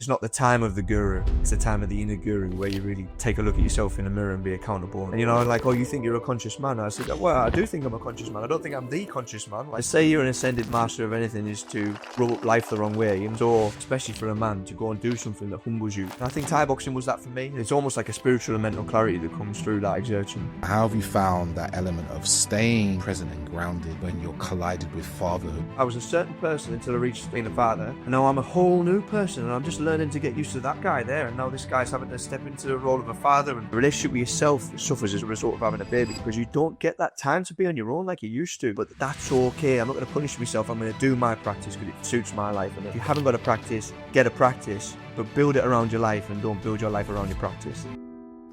It's not the time of the guru, it's the time of the inner guru, where you really take a look at yourself in the mirror and be accountable. And like, oh, you think you're a conscious man? I said, well, I do think I'm a conscious man. I don't think I'm the conscious man. I say you're an ascended master of anything is to rub up life the wrong way. And so, especially for a man, to go and do something that humbles you. And I think Thai boxing was that for me. It's almost like a spiritual and mental clarity that comes through that exertion. How have you found that element of staying present and grounded when you're collided with fatherhood? I was a certain person until I reached being a father. And now I'm a whole new person, and I'm just learning to get used to that guy there. And now this guy's having to step into the role of a father, and the relationship with yourself suffers as a result of having a baby, because you don't get that time to be on your own like you used to. But that's okay. I'm not going to punish myself. I'm going to do my practice because it suits my life. And if you haven't got a practice, get a practice, but build it around your life and don't build your life around your practice.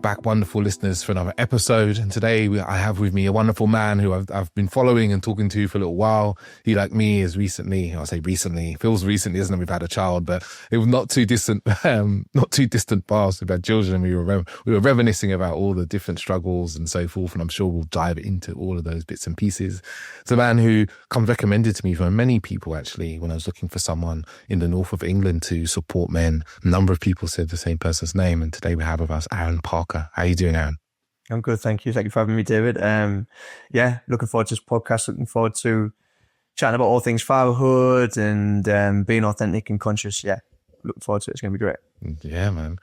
Back, wonderful listeners, for another episode. And today I have with me a wonderful man who I've been following and talking to for a little while. He, like me, is recently, I say recently, feels recently, isn't it? We've had a child, but it was not too distant past. We've had children. We were reminiscing about all the different struggles and so forth. And I'm sure we'll dive into all of those bits and pieces. It's a man who comes recommended to me from many people, actually, when I was looking for someone in the north of England to support men. A number of people said the same person's name. And today we have with us Aaron Parker. How are you doing, Aaron? I'm good, thank you. Thank you for having me, David. Looking forward to this podcast. Looking forward to chatting about all things fatherhood and being authentic and conscious. Yeah, looking forward to it. It's going to be great. Yeah, man.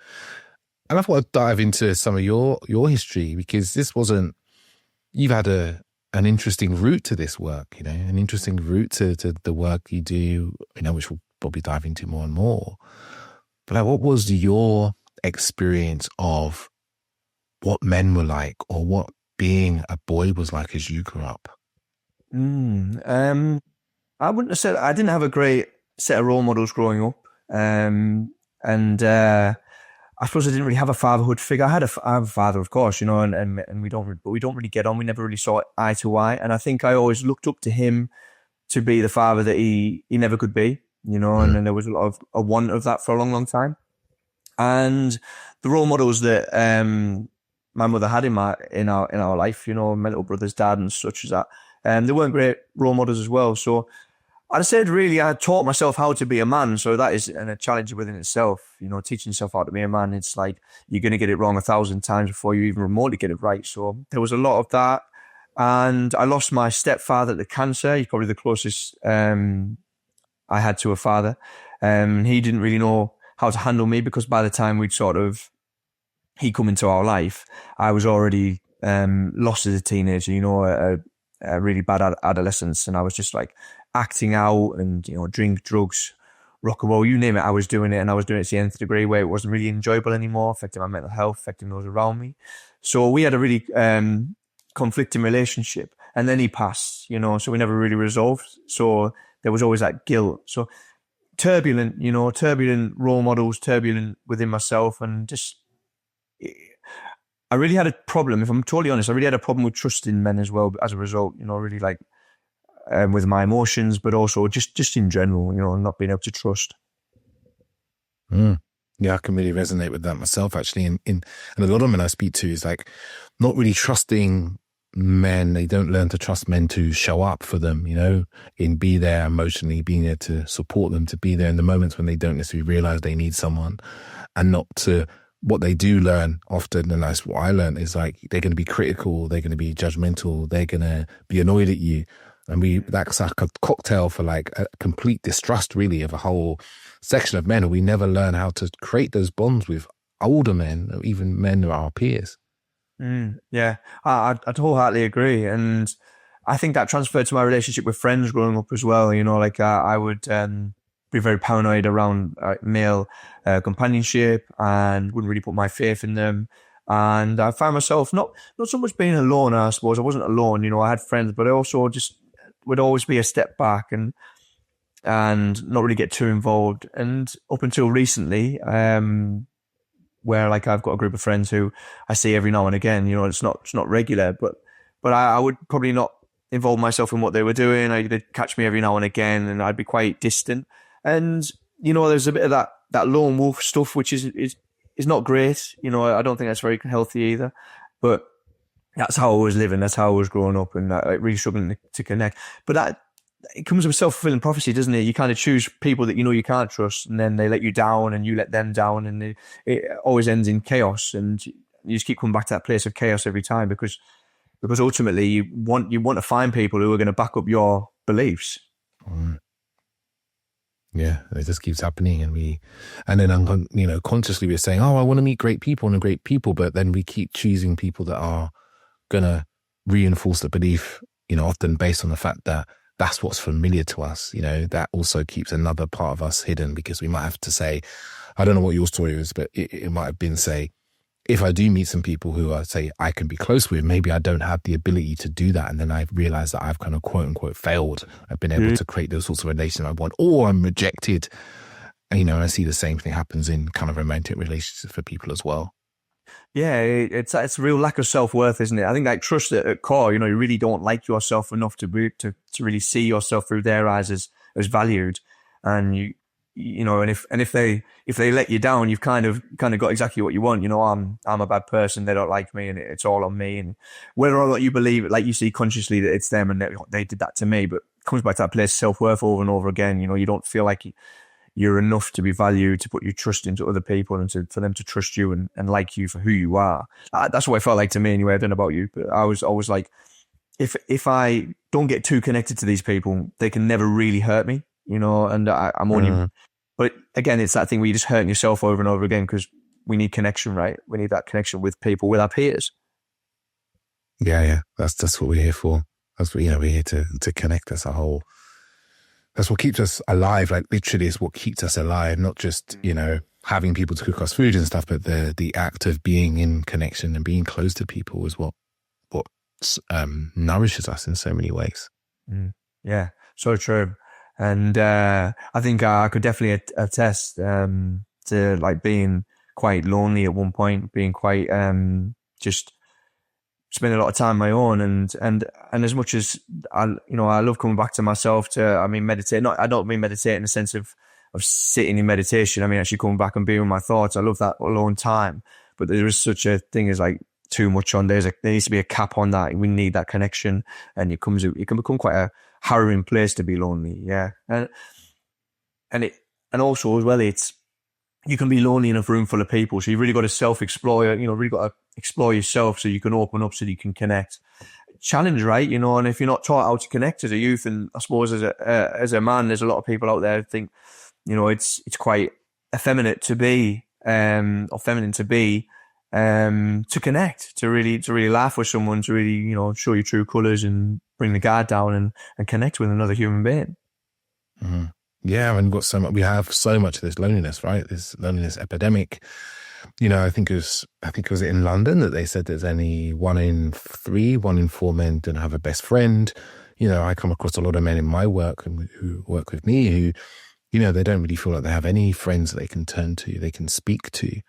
And I thought I'd dive into some of your history, because you've had an interesting route to this work, an interesting route to the work you do, which we'll probably dive into more and more. But what was your experience of what men were like, or what being a boy was like as you grew up? I wouldn't have said I didn't have a great set of role models growing up, and I suppose I didn't really have a fatherhood figure. I have a father, of course, and we don't really get on. We never really saw eye to eye, and I think I always looked up to him to be the father that he never could be, and then there was a lot of a want of that for a long, long time. And the role models that my mother had in our life, my little brother's dad and such as that, they weren't great role models as well. So I'd said really I taught myself how to be a man. So that is a challenge within itself, teaching yourself how to be a man. It's like you're going to get it wrong 1,000 times before you even remotely get it right. So there was a lot of that. And I lost my stepfather to cancer. He's probably the closest I had to a father. He didn't really know how to handle me, because by the time he come into our life, I was already lost as a teenager, a really bad adolescence. And I was just like acting out and, drink, drugs, rock and roll, you name it, I was doing it. And I was doing it to the nth degree, where it wasn't really enjoyable anymore, affecting my mental health, affecting those around me. So we had a really conflicting relationship. And then he passed, so we never really resolved. So there was always that guilt. So turbulent role models, turbulent within myself, and just, I really had a problem, if I'm totally honest, I really had a problem with trusting men as well as a result, really like with my emotions, but also just in general, not being able to trust. Yeah, I can really resonate with that myself, actually. And a lot of men I speak to is like not really trusting men. They don't learn to trust men to show up for them, and be there emotionally, being there to support them, to be there in the moments when they don't necessarily realize they need someone, and not to, what they do learn often, and that's what I learned, is like they're going to be critical, they're going to be judgmental, they're going to be annoyed at you. And that's like a cocktail for like a complete distrust, really, of a whole section of men. And we never learn how to create those bonds with older men, or even men who are our peers. Yeah, I wholeheartedly agree. And I think that transferred to my relationship with friends growing up as well. I would be very paranoid around male companionship, and wouldn't really put my faith in them. And I found myself not so much being alone, I suppose. I wasn't alone, I had friends, but I also just would always be a step back and not really get too involved. And up until recently, where like I've got a group of friends who I see every now and again, it's not regular, but I would probably not involve myself in what they were doing. They'd catch me every now and again, and I'd be quite distant. And, there's a bit of that lone wolf stuff, which is not great. I don't think that's very healthy either, but that's how I was living. That's how I was growing up, and really struggling to connect. But it comes with self-fulfilling prophecy, doesn't it? You kind of choose people that you know you can't trust, and then they let you down, and you let them down, and it always ends in chaos. And you just keep coming back to that place of chaos every time, because ultimately you want to find people who are going to back up your beliefs. Yeah, it just keeps happening, and then consciously we're saying, oh, I want to meet great people, but then we keep choosing people that are gonna reinforce the belief, often based on the fact that that's what's familiar to us. That also keeps another part of us hidden, because we might have to say, I don't know what your story is, but it might have been, say, if I do meet some people who I can be close with, maybe I don't have the ability to do that. And then I realize that I've kind of quote unquote failed. I've been able to create those sorts of relations I want, or I'm rejected. And, I see the same thing happens in kind of romantic relationships for people as well. Yeah, it's a real lack of self-worth, isn't it? I think like trust at core, you really don't like yourself enough to really see yourself through their eyes as valued. And and if they let you down, you've kind of got exactly what you want. I'm a bad person, they don't like me, and it's all on me. And whether or not you believe it, like you see consciously that it's them and they did that to me, but it comes back to that place, self-worth over and over again. You don't feel like you're enough to be valued, to put your trust into other people, and for them to trust you and like you for who you are. That's what it felt like to me anyway. I don't know about you, but I was always like, if I don't get too connected to these people, they can never really hurt me, and I'm only, but again, it's that thing where you're just hurting yourself over and over again, because we need connection, right? We need that connection with people, with our peers. Yeah. That's what we're here for. That's what, we're here to connect as a whole. That's what keeps us alive. Like literally is what keeps us alive, not just, having people to cook us food and stuff, but the act of being in connection and being close to people is what nourishes us in so many ways. Yeah, so true. And I think I could definitely attest to like being quite lonely at one point, being quite just spending a lot of time on my own, and as much as I love coming back to myself meditate. I don't mean meditate in the sense of sitting in meditation. I mean actually coming back and being with my thoughts. I love that alone time, but there is such a thing as like too much on. There needs to be a cap on that. We need that connection, and it can become quite a harrowing place to be lonely. Yeah, and also as well, you can be lonely in a room full of people, so you've really got to self-explore. Really got to explore yourself so you can open up, so you can connect. Challenge, right? And if you're not taught how to connect as a youth, and I suppose as a man, there's a lot of people out there who think, it's quite effeminate to be, or feminine to be, to connect, to really laugh with someone, to really, show your true colours and bring the guard down and connect with another human being. Mm-hmm. Yeah, and we have so much of this loneliness, right? This loneliness epidemic. I think it was in London that they said there's only 1 in 4 men don't have a best friend. I come across a lot of men in my work and who work with me who, they don't really feel like they have any friends that they can turn to, they can speak to.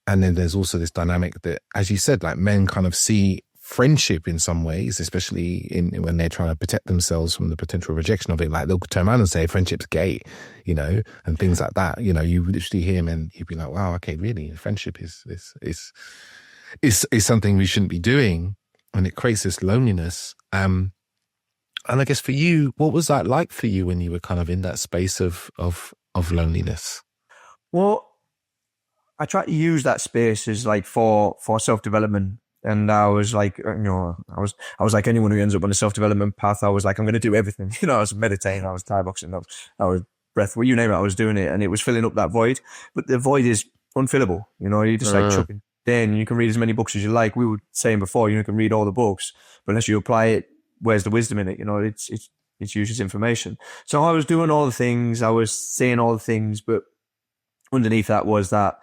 And then there's also this dynamic that, as you said, like men kind of see friendship in some ways, especially when they're trying to protect themselves from the potential rejection of it. Like they'll turn around and say friendship's gay, and things like that. You literally hear him and you'd be like, wow, okay, really? Friendship is something we shouldn't be doing. And it creates this loneliness. And I guess for you, what was that like for you when you were kind of in that space of loneliness? Well, I try to use that space as like for self-development. And I was like, I was like anyone who ends up on a self-development path. I was like, I'm going to do everything. I was meditating, I was Thai boxing, I was breathwork, you name it, I was doing it. And it was filling up that void. But the void is unfillable. You just like chucking in. You can read as many books as you like. We were saying before, you can read all the books, but unless you apply it, where's the wisdom in it? It's useless information. So I was doing all the things, I was saying all the things, but underneath that was that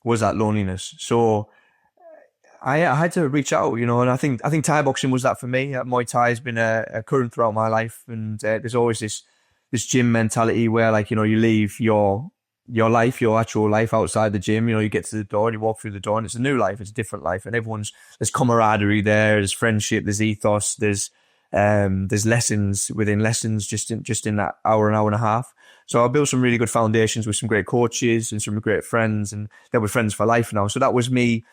loneliness. So I had to reach out, and I think Thai boxing was that for me. Muay Thai has been a current throughout my life, and there's always this gym mentality where, like, you leave your life, your actual life outside the gym. You get to the door and you walk through the door, and it's a new life, it's a different life, and there's camaraderie there, there's friendship, there's ethos, there's lessons within lessons just in that hour and a half. So I built some really good foundations with some great coaches and some great friends, and they were friends for life now. So that was me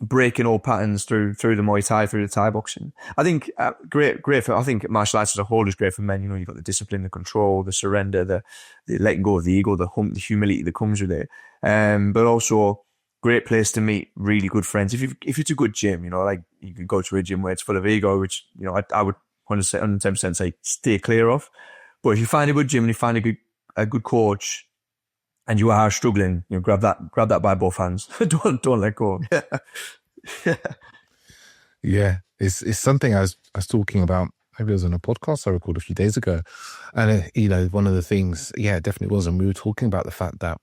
breaking old patterns through the Muay Thai, through the Thai boxing. I think great for. I think martial arts as a whole is great for men. You know, you've got the discipline, the control, the surrender, the letting go of the ego, the humility that comes with it. But also great place to meet really good friends. If it's a good gym, you know, like you could go to a gym where it's full of ego, which, you know, I would 110% say stay clear of. But if you find a good gym and you find a good coach, and you are struggling, you know, grab that by both hands. don't let go. Yeah, it's something I was talking about. Maybe it was on a podcast I recorded a few days ago, and you know, one of the things, yeah, it definitely was, and we were talking about the fact that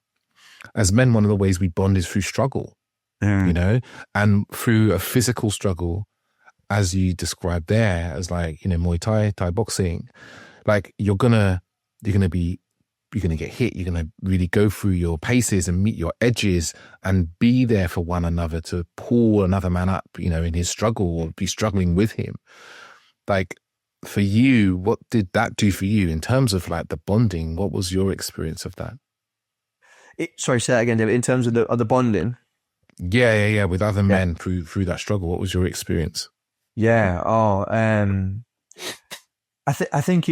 as men, one of the ways we bond is through struggle, you know, and through a physical struggle, as you described there, as like, you know, Muay Thai, Thai boxing, like you're gonna get hit. You're going to really go through your paces and meet your edges and be there for one another to pull another man up, you know, in his struggle or be struggling with him. Like for you, what did that do for you in terms of like the bonding? What was your experience of that? Sorry, say that again, David. In terms of the bonding? Yeah. With other men through that struggle, what was your experience? Yeah. I think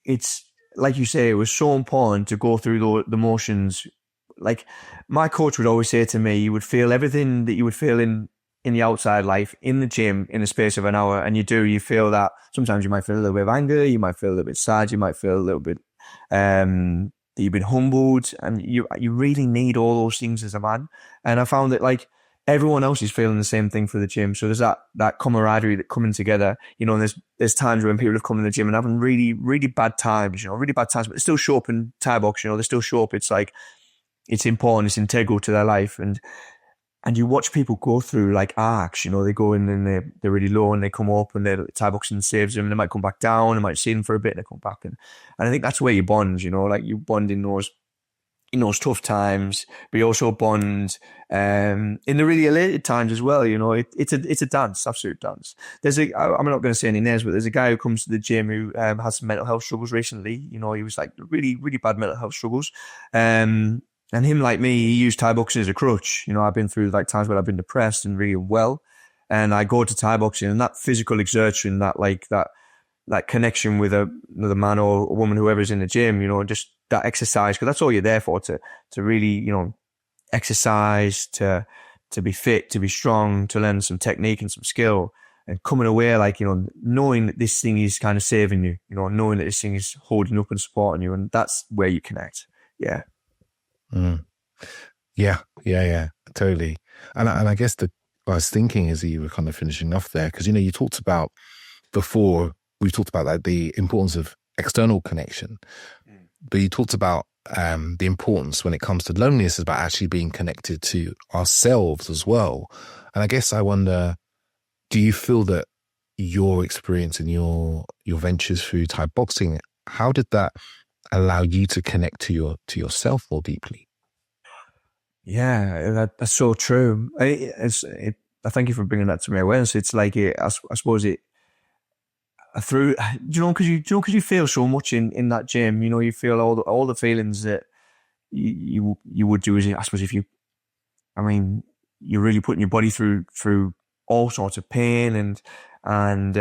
it's, like you say, it was so important to go through the motions. Like my coach would always say to me, you would feel everything that you would feel in the outside life in the gym in the space of an hour. And you feel that sometimes you might feel a little bit of anger, you might feel a little bit sad, you might feel a little bit that you've been humbled, and you really need all those things as a man. And I found that like everyone else is feeling the same thing for the gym. So there's that camaraderie, that coming together, you know, and there's times when people have come in the gym and having really, really bad times, but they still show up in Thai box, you know, they still show up. It's like, it's important, it's integral to their life. And you watch people go through like arcs, you know, they go in and they're really low and they come up and Thai boxing saves them, and they might come back down, they might see them for a bit and they come back. And I think that's where you bond, you know, like you bond in those tough times, but you also bond in the really elated times as well. You know, it's a dance, absolute dance. I'm not going to say any names, but there's a guy who comes to the gym who has some mental health struggles recently. You know, he was like really, really bad mental health struggles. And him, like me, he used Thai boxing as a crutch. You know, I've been through like times where I've been depressed and really unwell, and I go to Thai boxing, and that physical exertion, that connection with another man or a woman, whoever's in the gym, you know, just that exercise, because that's all you're there for, to really, you know, exercise, to be fit, to be strong, to learn some technique and some skill, and coming away like, you know, knowing that this thing is kind of saving you, you know, knowing that this thing is holding up and supporting you, and that's where you connect. Yeah. Yeah, totally. And I guess I was thinking as you were kind of finishing off there, because, you know, you talked about before, we talked about like the importance of external connection, but you talked about the importance when it comes to loneliness about actually being connected to ourselves as well. And I guess I wonder, do you feel that your experience and your ventures through Thai boxing, how did that allow you to connect to yourself more deeply? Yeah, that's so true. I thank you for bringing that to my awareness. It's like I suppose it through, because you feel so much in that gym. You know, you feel all the feelings that you would do. I suppose if you're really putting your body through all sorts of pain and I'm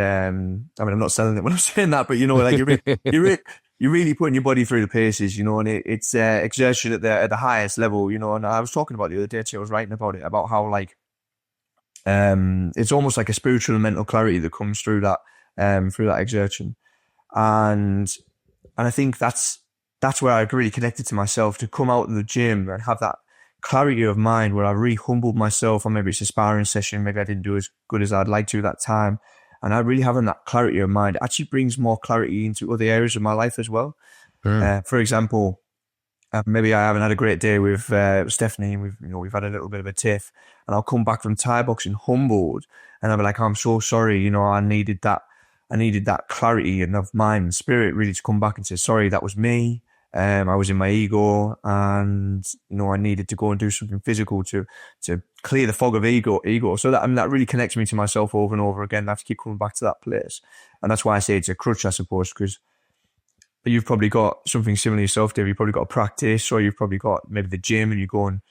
not selling it when I'm saying that, but you know, like you're really putting your body through the paces, you know, and it's exertion at the highest level, you know. And I was talking about the other day, I was writing about it, about how like it's almost like a spiritual and mental clarity that comes through that exertion, and I think that's where I really connected to myself, to come out of the gym and have that clarity of mind where I really humbled myself, or maybe it's a sparring session, maybe I didn't do as good as I'd like to at that time. And I really having that clarity of mind actually brings more clarity into other areas of my life as well. For example, maybe I haven't had a great day with Stephanie, and we've had a little bit of a tiff, and I'll come back from Thai boxing humbled, and I'll be like, I'm so sorry, you know, I needed that clarity and of mind and spirit really to come back and say, sorry, that was me. I was in my ego, and you know, I needed to go and do something physical to clear the fog of ego. So that really connects me to myself over and over again. I have to keep coming back to that place, and that's why I say it's a crutch, I suppose, because you've probably got something similar yourself, Dave. You've probably got a practice, or you've probably got maybe the gym, and you go and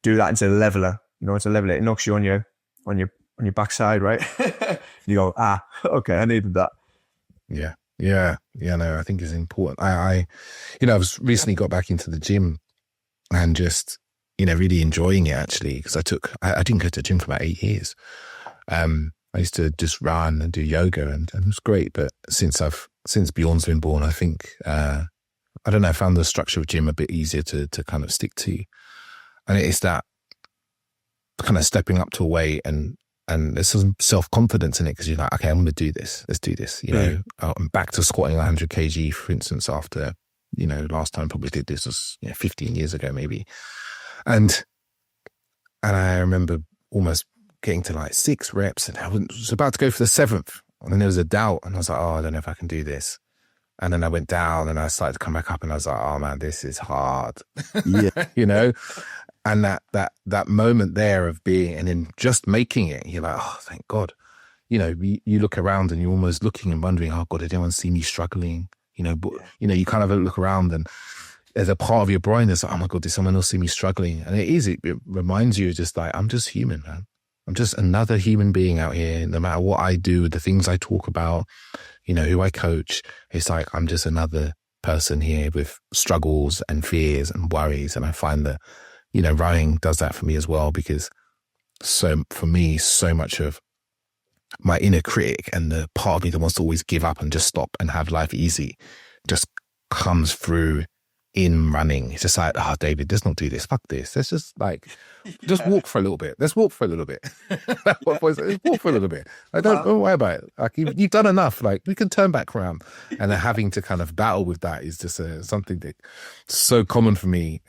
do that into a leveler. You know, it's a leveler. It knocks you on your on your backside, right? You go, okay, I needed that. Yeah. No, I think it's important. I was recently got back into the gym and just, really enjoying it actually, because I didn't go to the gym for about 8 years. I used to just run and do yoga and it was great. But since Bjorn's been born, I think, I don't know, I found the structure of gym a bit easier to kind of stick to. And it's that kind of stepping up to a weight and there's some self-confidence in it because you're like, okay, I'm going to do this. Let's do this. I'm back to squatting 100 kg, for instance, after, last time I probably did this was 15 years ago maybe. And I remember almost getting to like 6 reps and I was about to go for the 7th. And then there was a doubt and I was like, I don't know if I can do this. And then I went down and I started to come back up and I was like, oh man, this is hard. Yeah. And that moment there of being, and then just making it, you're like, oh, thank God. You look around and you're almost looking and wondering, oh God, did anyone see me struggling? But, you kind of look around and there's a part of your brain that's like, oh my God, did someone else see me struggling? And it reminds you just like, I'm just human, man. I'm just another human being out here. No matter what I do, the things I talk about, who I coach, it's like, I'm just another person here with struggles and fears and worries. And I find that, running does that for me as well, because for me, so much of my inner critic and the part of me that wants to always give up and just stop and have life easy just comes through in running. It's just like, David, let's not do this. Fuck this. Let's just just walk for a little bit. Let's walk for a little bit. Let's walk for a little bit. Don't worry about it. Like you've done enough. Like we can turn back around. And then having to kind of battle with that is just something that's so common for me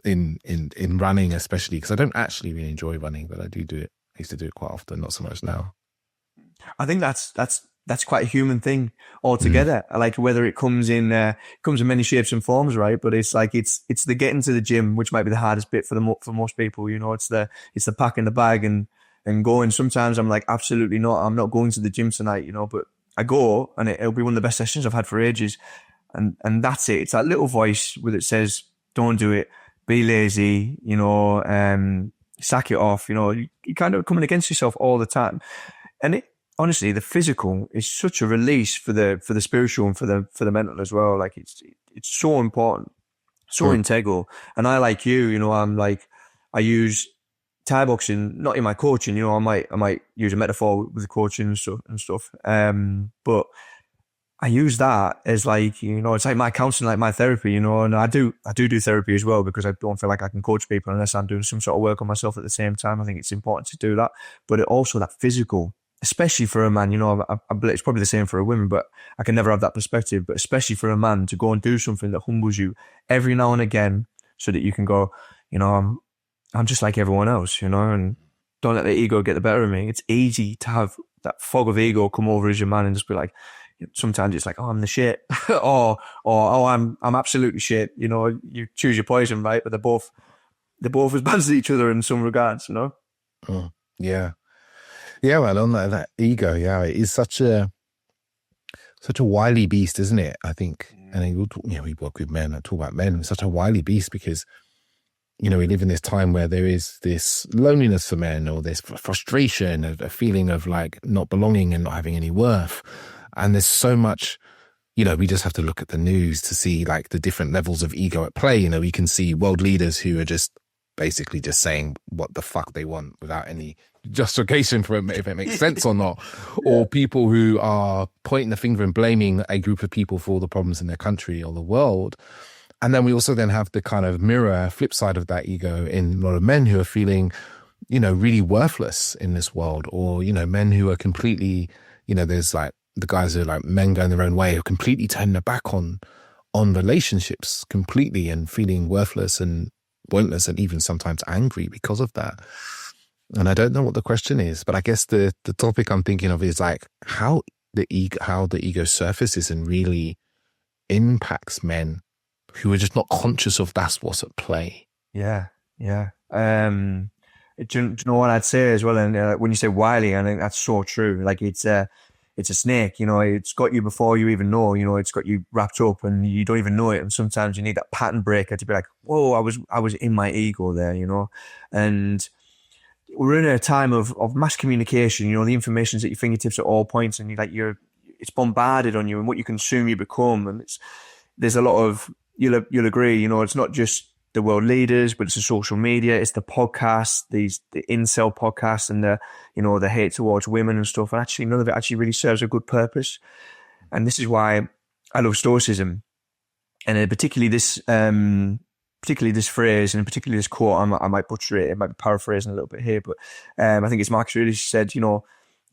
in running, especially because I don't actually really enjoy running, but I do it. I used to do it quite often, not so much now. I think that's quite a human thing altogether. Like whether it comes in many shapes and forms, right? But it's like it's the getting to the gym, which might be the hardest bit for most people. It's the packing the bag and going. Sometimes I'm like, absolutely not. I'm not going to the gym tonight. But I go and it'll be one of the best sessions I've had for ages. And that's it. It's that little voice that says, "Don't do it. Be lazy." Sack it off. You're kind of coming against yourself all the time, and honestly, the physical is such a release for the spiritual and for the mental as well. Like it's so important, so integral. And I, like you, I'm like, I use Thai boxing, not in my coaching, I might use a metaphor with the coaching and stuff. But I use that as like, it's like my counseling, like my therapy, and I do therapy as well, because I don't feel like I can coach people unless I'm doing some sort of work on myself at the same time. I think it's important to do that, but also that physical, especially for a man, it's probably the same for a woman, but I can never have that perspective. But especially for a man to go and do something that humbles you every now and again, so that you can go, I'm just like everyone else, and don't let the ego get the better of me. It's easy to have that fog of ego come over as your man and just be like, sometimes it's like, oh, I'm the shit, or oh, I'm absolutely shit. You choose your poison, right? But they're both as bad as each other in some regards, Oh, yeah. Yeah, well, on that ego, it is such a wily beast, isn't it? I think, and we work with men. I talk about men. It's such a wily beast because, we live in this time where there is this loneliness for men, or this frustration, a feeling of like not belonging and not having any worth. And there's so much, we just have to look at the news to see like the different levels of ego at play. We can see world leaders who are just basically just saying what the fuck they want without any justification for it, if it makes sense or not, or people who are pointing the finger and blaming a group of people for all the problems in their country or the world. And then we also then have the kind of mirror flip side of that ego in a lot of men who are feeling, really worthless in this world, or, men who are completely, there's like the guys who are like men going their own way, who completely turn their back on relationships completely and feeling worthless and pointless and even sometimes angry because of that. And I don't know what the question is, but I guess the topic I'm thinking of is like how the ego surfaces and really impacts men who are just not conscious of that's what's at play. Yeah. Do you know what I'd say as well? And when you say Wily, I think that's so true. Like it's a snake, it's got you before you even know, it's got you wrapped up and you don't even know it. And sometimes you need that pattern breaker to be like, whoa, I was in my ego there, and we're in a time of mass communication. You know, the information's at your fingertips at all points, and it's bombarded on you, and what you consume, you become. And there's a lot of, you'll agree, you know, it's not just the world leaders, but it's the social media, it's the podcasts, the incel podcasts, and the hate towards women and stuff. And actually, none of it actually really serves a good purpose. And this is why I love Stoicism, and particularly this phrase, and particularly this quote. I might butcher it. It might be paraphrasing a little bit here, but I think it's Marcus Aurelius said, you know,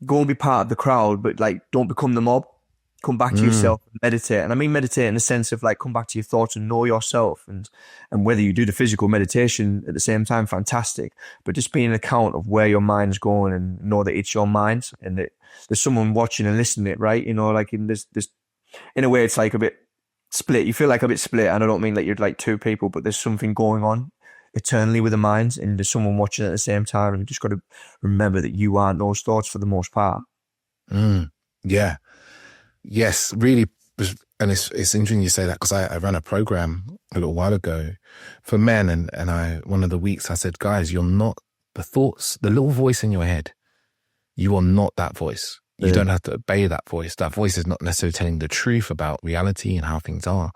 go and be part of the crowd, but like, don't become the mob. Come back to yourself and meditate. And I mean meditate in the sense of like, come back to your thoughts and know yourself. And whether you do the physical meditation at the same time, fantastic. But just be an account of where your mind's going, and know that it's your mind, and that there's someone watching and listening to it, right? You know, like in a way, it's like a bit split. You feel like a bit split. And I don't mean that you're like two people, but there's something going on eternally with the mind, and there's someone watching at the same time. And you just got to remember that you aren't those thoughts for the most part. Yeah. Yes, really. And it's interesting you say that, because I ran a program a little while ago for men, and one of the weeks I said, guys, you're not the thoughts, the little voice in your head. You are not that voice. You don't have to obey that voice. That voice is not necessarily telling the truth about reality and how things are.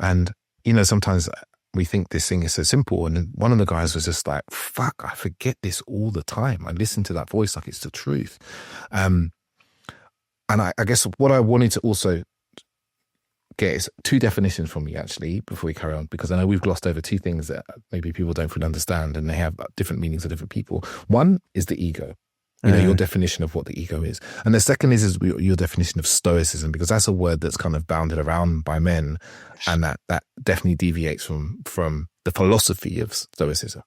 And, you know, sometimes we think this thing is so simple. And one of the guys was just like, fuck, I forget this all the time. I listen to that voice like it's the truth. And I guess what I wanted to also get is two definitions from you, actually, before we carry on, because I know we've glossed over two things that maybe people don't fully understand, and they have different meanings to different people. One is the ego, you know, your definition of what the ego is. And the second is your definition of Stoicism, because that's a word that's kind of bounded around by men, and that definitely deviates from the philosophy of Stoicism.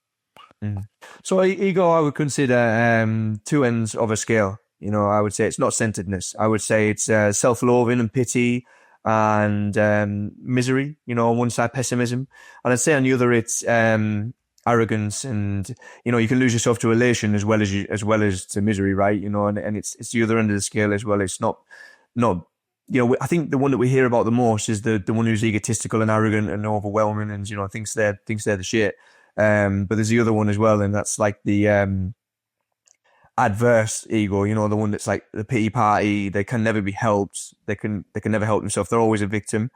So ego, I would consider two ends of a scale. You know, I would say it's not centeredness. I would say it's self-loathing and pity and misery, you know, on one side, pessimism. And I'd say on the other, it's arrogance, and, you know, you can lose yourself to elation as well as to misery, right? You know, and it's the other end of the scale as well. It's not, you know, I think the one that we hear about the most is the one who's egotistical and arrogant and overwhelming, and, you know, thinks they're the shit. But there's the other one as well, and that's like the adverse ego, you know, the one that's like the pity party. They can never be helped. They can never help themselves. They're always a victim.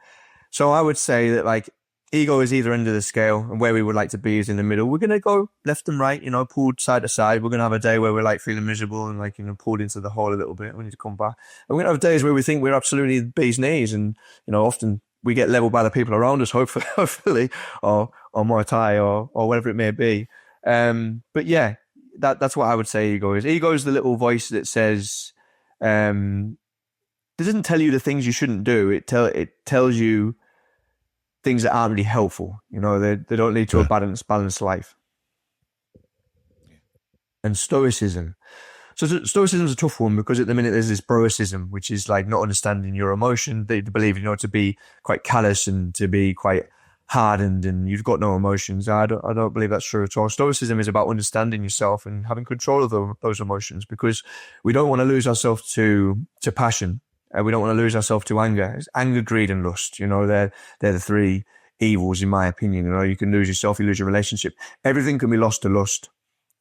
So I would say that, like, ego is either end of the scale, and where we would like to be is in the middle. We're going to go left and right, you know, pulled side to side. We're going to have a day where we're like feeling miserable and, like, you know, pulled into the hole a little bit. We need to come back. And we're going to have days where we think we're absolutely the bee's knees, and, you know, often we get leveled by the people around us, hopefully, or Muay Thai or whatever it may be. But yeah, that's what I would say ego is. Ego is the little voice that says, it doesn't tell you the things you shouldn't do. It tells you things that aren't really helpful. You know, they don't lead to a balanced life. And Stoicism. So Stoicism is a tough one, because at the minute there's this Broicism, which is like not understanding your emotion. They believe, you know, to be quite callous and to be quite hardened, and you've got no emotions. I don't believe that's true at all. Stoicism is about understanding yourself and having control of those emotions, because we don't want to lose ourselves to passion. We don't want to lose ourselves to anger. It's anger, greed, and lust. You know, they're the three evils, in my opinion. You know, you can lose yourself, you lose your relationship. Everything can be lost to lust.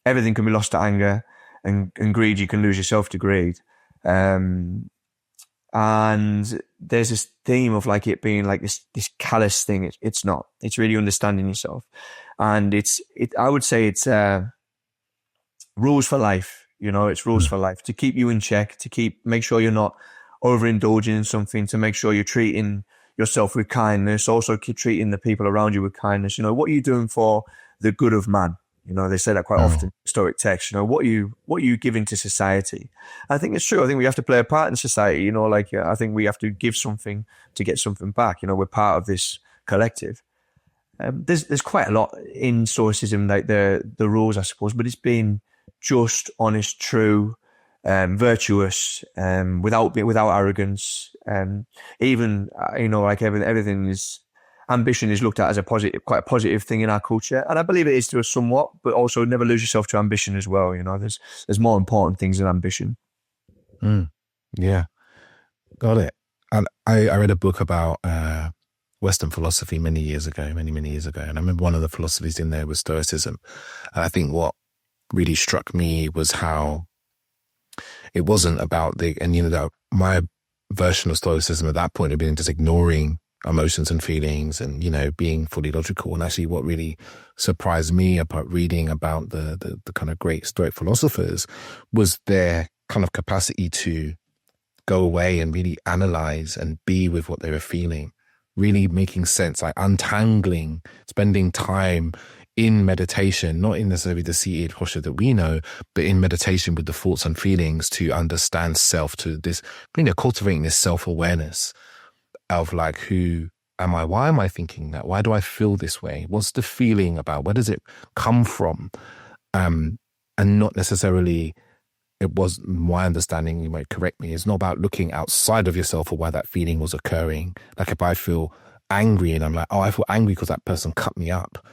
Everything can be lost to anger, and greed. You can lose yourself to greed. And there's this theme of like it being like this callous thing. It's not. It's really understanding yourself, and I would say it's rules for life. You know, it's rules for life to keep you in check, make sure you're not overindulging in something, to make sure you're treating yourself with kindness. Also, keep treating the people around you with kindness. You know, what are you doing for the good of man? You know, they say that quite often in Stoic texts. You know, what are you giving to society? I think it's true. I think we have to play a part in society. You know, like, I think we have to give something to get something back. You know, we're part of this collective. There's quite a lot in Stoicism, like the rules, I suppose, but it's been just, honest, true, virtuous, without arrogance. Even, you know, like everything is. Ambition is looked at as quite a positive thing in our culture, and I believe it is to us somewhat. But also, never lose yourself to ambition as well. You know, there's more important things than ambition. Yeah, got it. And I read a book about Western philosophy many years ago, and I remember one of the philosophies in there was Stoicism. And I think what really struck me was how it wasn't about that my version of Stoicism at that point had been just ignoring emotions and feelings and, being fully logical. And actually what really surprised me about reading about the kind of great Stoic philosophers was their kind of capacity to go away and really analyze and be with what they were feeling, really making sense, like untangling, spending time in meditation, not in necessarily the seated posture that we know, but in meditation with the thoughts and feelings to understand self, to this, cultivating this self-awareness of like, who am I? Why am I thinking that? Why do I feel this way? What's the feeling about? Where does it come from? And not necessarily, it was my understanding, you might correct me, it's not about looking outside of yourself or why that feeling was occurring. Like if I feel angry and I'm like, oh, I feel angry because that person cut me up.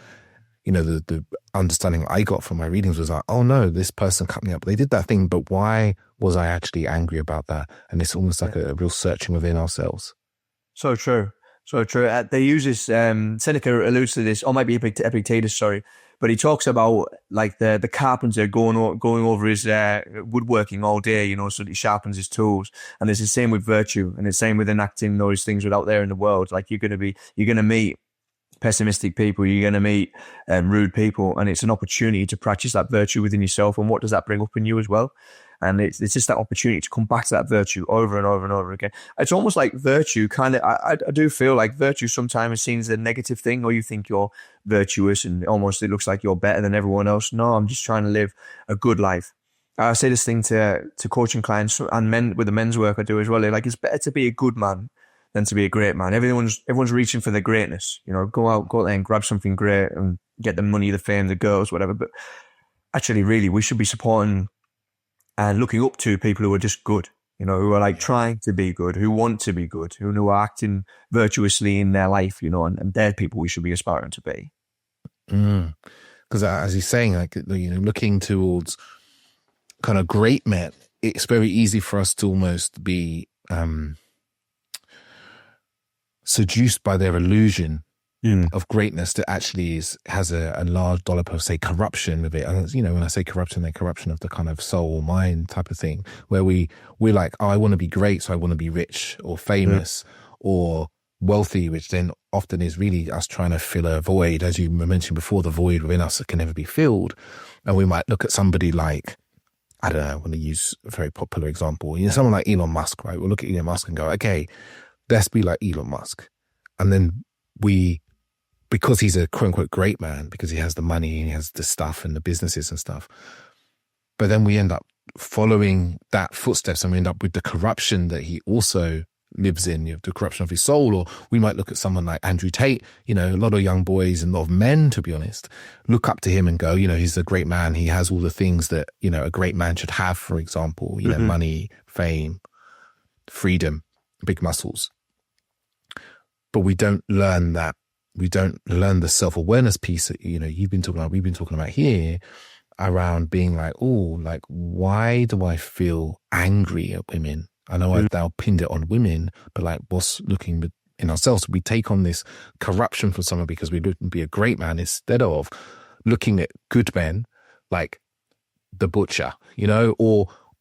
The understanding I got from my readings was like, oh no, this person cut me up. They did that thing, but why was I actually angry about that? And it's almost like a real searching within ourselves. So true. So true. They use this, Seneca alludes to this, or might be Epictetus, sorry, but he talks about like the carpenter going over his woodworking all day, so that he sharpens his tools. And it's the same with virtue, and it's the same with enacting those things without there in the world. Like you're going to meet pessimistic people, you're going to meet rude people, and it's an opportunity to practice that virtue within yourself. And what does that bring up in you as well? And it's just that opportunity to come back to that virtue over and over and over again. It's almost like virtue kind of, I do feel like virtue sometimes is seen as a negative thing, or you think you're virtuous and almost it looks like you're better than everyone else. No, I'm just trying to live a good life. I say this thing to coaching clients and men with the men's work I do as well. They're like, it's better to be a good man than to be a great man. Everyone's reaching for their greatness. Go out there and grab something great and get the money, the fame, the girls, whatever. But actually, really, we should be supporting and looking up to people who are just good, who are like trying to be good, who want to be good, who are acting virtuously in their life, and they're people we should be aspiring to be. Because as he's saying, like, looking towards kind of great men, it's very easy for us to almost be seduced by their illusion of greatness that actually has a large dollop of, say, corruption with it. And, when I say corruption, the corruption of the kind of soul, mind type of thing, where we're like, oh, I want to be great, so I want to be rich or famous or wealthy, which then often is really us trying to fill a void. As you mentioned before, the void within us that can never be filled. And we might look at somebody like, I don't know, I want to use a very popular example. Someone like Elon Musk, right? We'll look at Elon Musk and go, okay, let's be like Elon Musk. And then because he's a quote unquote great man, because he has the money and he has the stuff and the businesses and stuff. But then we end up following that footsteps and we end up with the corruption that he also lives in, the corruption of his soul. Or we might look at someone like Andrew Tate, a lot of young boys and a lot of men, to be honest, look up to him and go, he's a great man. He has all the things that, a great man should have, for example, money, fame, freedom, big muscles. But we don't learn that. We don't learn the self-awareness piece that, we've been talking about here, around being like, oh, like, why do I feel angry at women? I know I've now pinned it on women, but like, what's looking in ourselves? We take on this corruption from someone because we wouldn't be a great man, instead of looking at good men like the butcher,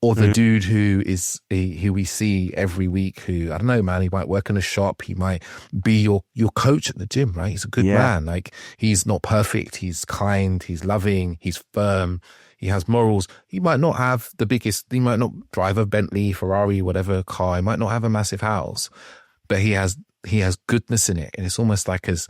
or the dude who we see every week, who, I don't know, man, he might work in a shop. He might be your coach at the gym, right? He's a good man. Like, he's not perfect. He's kind. He's loving. He's firm. He has morals. He might not have the biggest, he might not drive a Bentley, Ferrari, whatever car. He might not have a massive house, but he has goodness in it. And it's almost like, as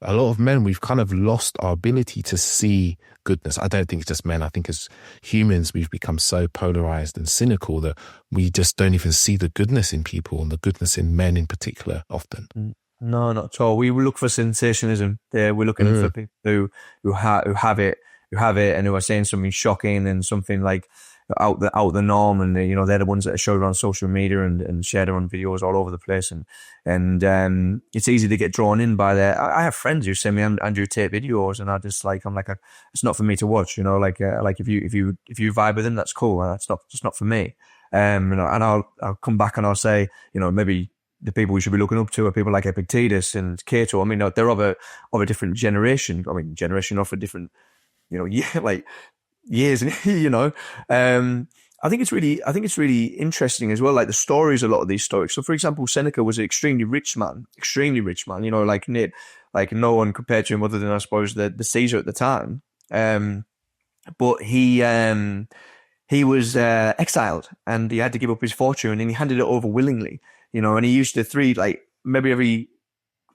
a lot of men, we've kind of lost our ability to see goodness. I don't think it's just men. I think as humans, we've become so polarized and cynical that we just don't even see the goodness in people, and the goodness in men in particular often. No, not at all. We look for sensationalism. We're looking for people who have it, and who are saying something shocking and something like out the norm, and they're the ones that are showed on social media and shared on videos all over the place, and it's easy to get drawn in by that. I have friends who send me Andrew Tate videos, and I'm like, it's not for me to watch, like if you vibe with him, that's cool. It's not for me. And I'll come back and I'll say, maybe the people we should be looking up to are people like Epictetus and Cato. I mean, they're of a different generation. I mean, generation of a different, like years, and I think it's really interesting as well. Like the stories, a lot of these Stoics. So, for example, Seneca was an extremely rich man. Like no one compared to him other than, I suppose, the Caesar at the time. But he was exiled, and he had to give up his fortune, and he handed it over willingly. And he used to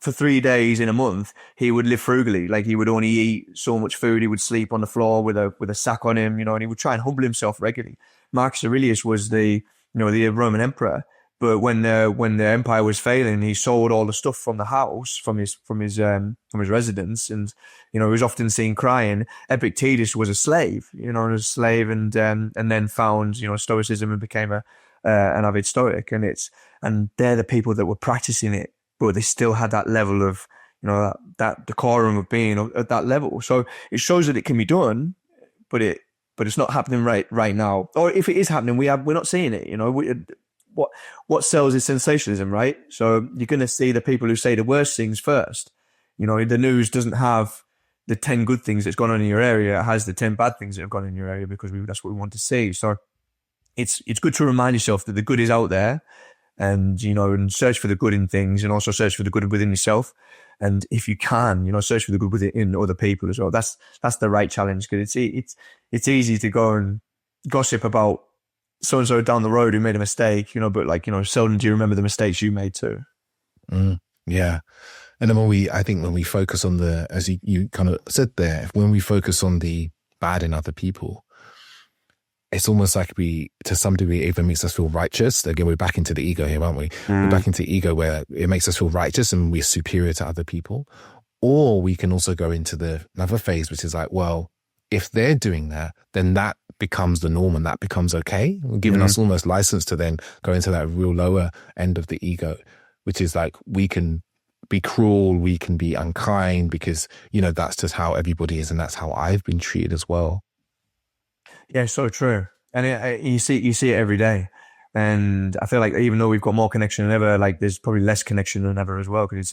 for 3 days in a month, he would live frugally. Like he would only eat so much food. He would sleep on the floor with a sack on him, and he would try and humble himself regularly. Marcus Aurelius was the Roman emperor, but when the empire was failing, he sold all the stuff from the house, from his residence, and he was often seen crying. Epictetus was a slave, and then found Stoicism and became an avid Stoic, and they're the people that were practicing it, but they still had that level of that decorum of being at that level. So it shows that it can be done, but it's not happening right now. Or if it is happening, we're not seeing it. What sells is sensationalism, right? So you're going to see the people who say the worst things first. The news doesn't have the 10 good things that's gone on in your area. It has the 10 bad things that have gone in your area, because that's what we want to see. So it's good to remind yourself that the good is out there, and search for the good in things, and also search for the good within yourself. And if you can, search for the good within other people as well. That's the right challenge, because it's easy to go and gossip about so and so down the road who made a mistake, but seldom do you remember the mistakes you made too. Yeah. And then when we focus on as you kind of said there, when we focus on the bad in other people, it's almost like to some degree, it even makes us feel righteous. Again, we're back into the ego here, aren't we? We're back into ego, where it makes us feel righteous and we're superior to other people. Or we can also go into another phase, which is like, well, if they're doing that, then that becomes the norm and that becomes okay, giving us almost license to then go into that real lower end of the ego, which is like, we can be cruel, we can be unkind, because, that's just how everybody is, and that's how I've been treated as well. Yeah, so true. And you see it every day. And I feel like even though we've got more connection than ever, like there's probably less connection than ever as well, because it's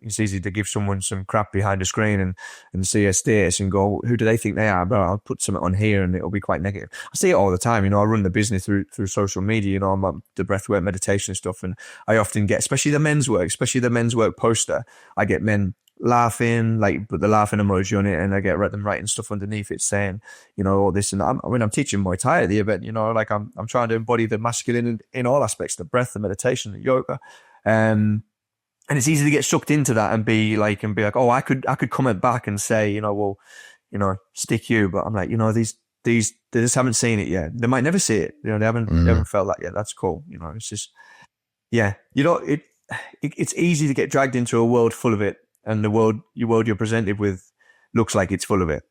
easy to give someone some crap behind the screen and see a status and go, who do they think they are? Bro, I'll put something on here and it'll be quite negative. I see it all the time. I run the business through social media, I'm the breathwork meditation stuff, and I often get, especially the men's work poster, I get men laughing, but the laughing emoji on it, and I get them writing stuff underneath it saying, all this. And I'm teaching Muay Thai at the event, I'm trying to embody the masculine in all aspects, the breath, the meditation, the yoga, and it's easy to get sucked into that and be like, oh, I could comment back and say, stick you, but I'm like, they just haven't seen it yet. They might never see it, they haven't felt that yet. That's cool, it's just, yeah, it's easy to get dragged into a world full of it. And the world you're presented with looks like it's full of it.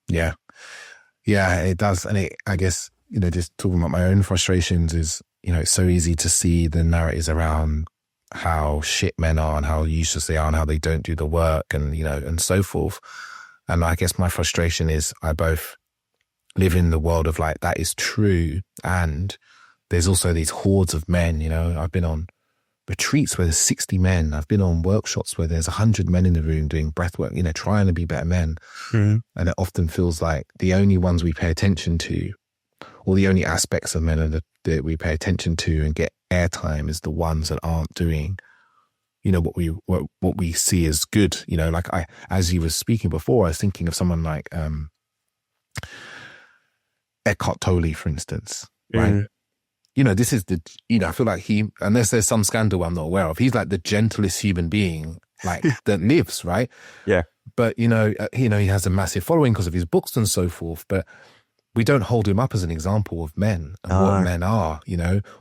Yeah, it does. And I guess, just talking about my own frustrations is, it's so easy to see the narratives around how shit men are and how useless they are and how they don't do the work and, and so forth. And I guess my frustration is I both live in the world of like, that is true. And there's also these hordes of men, I've been on retreats where there's 60 men. I've been on workshops where there's 100 men in the room doing breath work, trying to be better men. And it often feels like the only ones we pay attention to, or the only aspects of men that we pay attention to and get airtime, is the ones that aren't doing, what we see as good. As you were speaking before, I was thinking of someone like Eckhart Tolle, for instance, right? This is I feel like unless there's some scandal I'm not aware of, he's like the gentlest human being, that lives, right? Yeah. But, he has a massive following because of his books and so forth, but we don't hold him up as an example of men and what men are,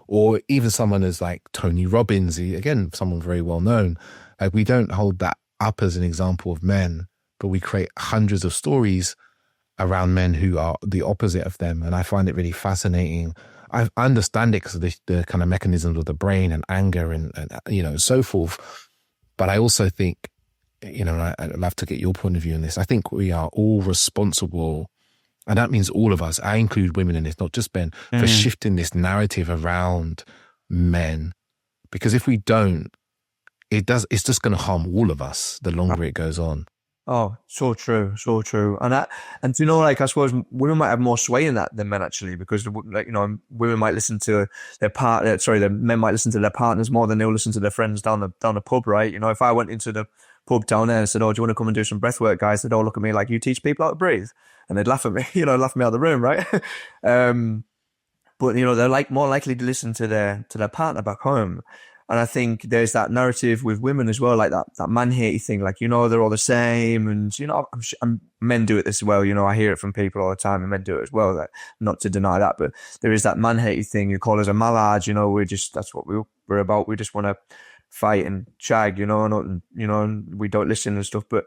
or even someone as like Tony Robbins, again, someone very well known. Like, we don't hold that up as an example of men, but we create hundreds of stories around men who are the opposite of them. And I find it really fascinating. I understand it because of the kind of mechanisms of the brain and anger and so forth. But I also think, I'd love to get your point of view on this. I think we are all responsible, and that means all of us, I include women in this, not just men, for shifting this narrative around men. Because if we don't, it's just going to harm all of us the longer it goes on. Oh, so true, so true. And you know, like I suppose women might have more sway in that than men actually, because like you know, women might listen to their partner. Sorry, the men might listen to their partners more than they'll listen to their friends down the pub, right? You know, if I went into the pub down there and said, "Oh, do you want to come and do some breath work, guys?" They'd all look at me like, "You teach people how to breathe," and they'd laugh at me, you know, laugh me out of the room, right? um, but you know, they're like more likely to listen to their partner back home. And I think there's that narrative with women as well, like that man hatey thing, like, you know, they're all the same. And, you know, men do it as well. You know, I hear it from people all the time and men do it as well. Like, not to deny that, but there is that man hatey thing. You call us a mallard, you know, that's what we're about. We just want to fight and shag, you know, and we don't listen and stuff. But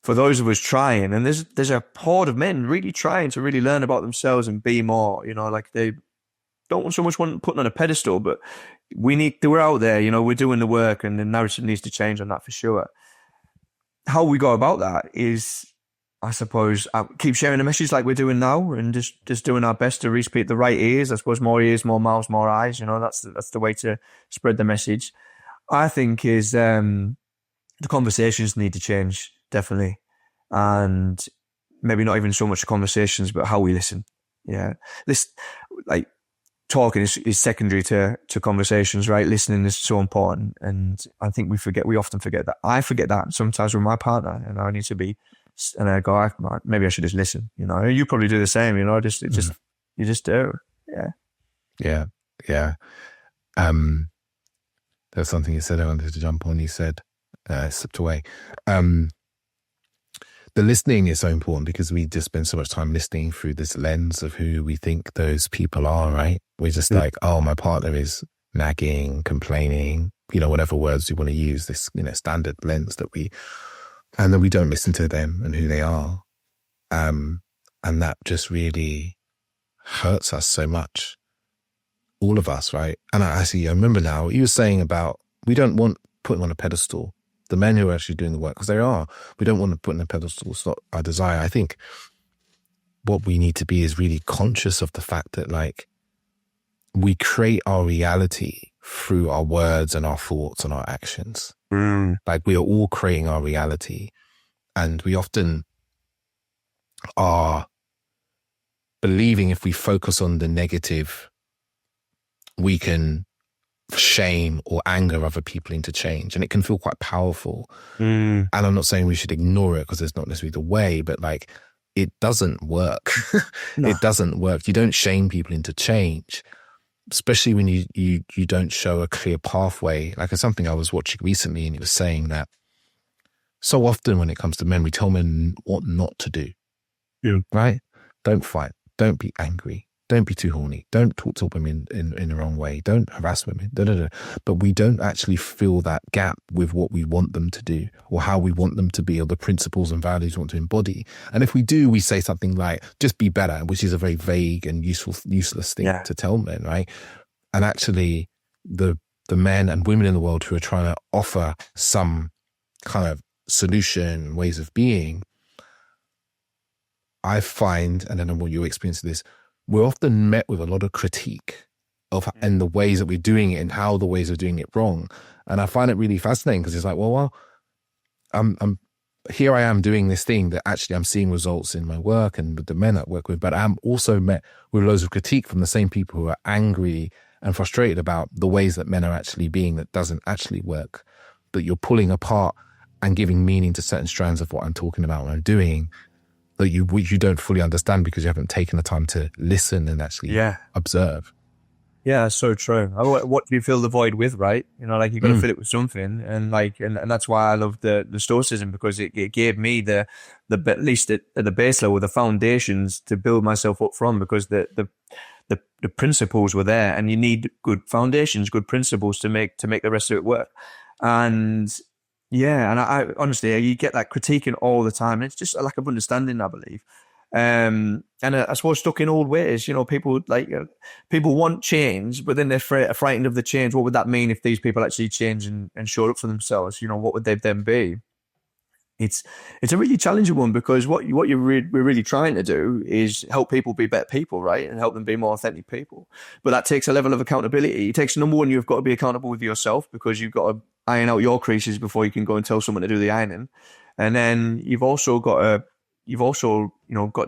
for those of us trying, and there's a horde of men really trying to really learn about themselves and be more, you know, like they don't so much want putting on a pedestal, but we're out there, you know, we're doing the work, and the narrative needs to change on that for sure. How we go about that is, I suppose, keep sharing the message like we're doing now, and just doing our best to reach the right ears. I suppose more ears, more mouths, more eyes. You know, that's the way to spread the message. I think is the conversations need to change, definitely, and maybe not even so much the conversations, but how we listen. Yeah, this like. Talking is secondary to conversations, right? Listening is so important. And I think we often forget that. I forget that sometimes with my partner, and I need to be, and I go, maybe I should just listen, you know, you probably do the same, you know, you just do. Yeah. Yeah. Yeah. There's something you said I wanted to jump on. You said, slipped away. The listening is so important because we just spend so much time listening through this lens of who we think those people are, right? We're just like, oh, my partner is nagging, complaining, you know, whatever words you want to use, this, you know, standard lens and then we don't listen to them and who they are. And that just really hurts us so much. All of us, right? And I remember now, you were saying about, we don't want putting on a pedestal the men who are actually doing the work, because they are. We don't want to put in a pedestal. It's not our desire. I think what we need to be is really conscious of the fact that, like, we create our reality through our words and our thoughts and our actions. Like, we are all creating our reality, and we often are believing if we focus on the negative, we can shame or anger other people into change, and it can feel quite powerful. And I'm not saying we should ignore it because it's not necessarily the way, but like, it doesn't work. No. It doesn't work. You don't shame people into change, especially when you don't show a clear pathway. Like, it's something I was watching recently, and it was saying that so often when it comes to men, we tell men what not to do. Yeah. Right? Don't fight. Don't be angry. Don't be too horny. Don't talk to women in the wrong way. Don't harass women. But we don't actually fill that gap with what we want them to do, or how we want them to be, or the principles and values we want to embody. And if we do, we say something like, just be better, which is a very vague and useless thing to tell men, right? And actually, the men and women in the world who are trying to offer some kind of solution, ways of being, I find, and I don't know what your experience of this, we're often met with a lot of critique of and the ways that we're doing it and how the ways of doing it wrong. And I find it really fascinating because it's like, well, I'm here I am doing this thing that actually I'm seeing results in my work and with the men I work with, but I'm also met with loads of critique from the same people who are angry and frustrated about the ways that men are actually being that doesn't actually work, but you're pulling apart and giving meaning to certain strands of what I'm talking about when I'm doing, that you don't fully understand because you haven't taken the time to listen and actually observe. Yeah, so true. What do you fill the void with, right? You know, like, you got to fill it with something, and like, and that's why I love the Stoicism, because it gave me the at least at the base level, the foundations to build myself up from, because the principles were there, and you need good foundations, good principles to make the rest of it work. And yeah, and I honestly, you get that critiquing all the time, and it's just a lack of understanding, I believe. And I suppose stuck in old ways, you know, people want change, but then they're frightened of the change. What would that mean if these people actually change and showed up for themselves? You know, what would they then be? It's a really challenging one, because we're really trying to do is help people be better people, right? And help them be more authentic people. But that takes a level of accountability. It takes, number one, you've got to be accountable with yourself, because you've got to iron out your creases before you can go and tell someone to do the ironing. And then you've also got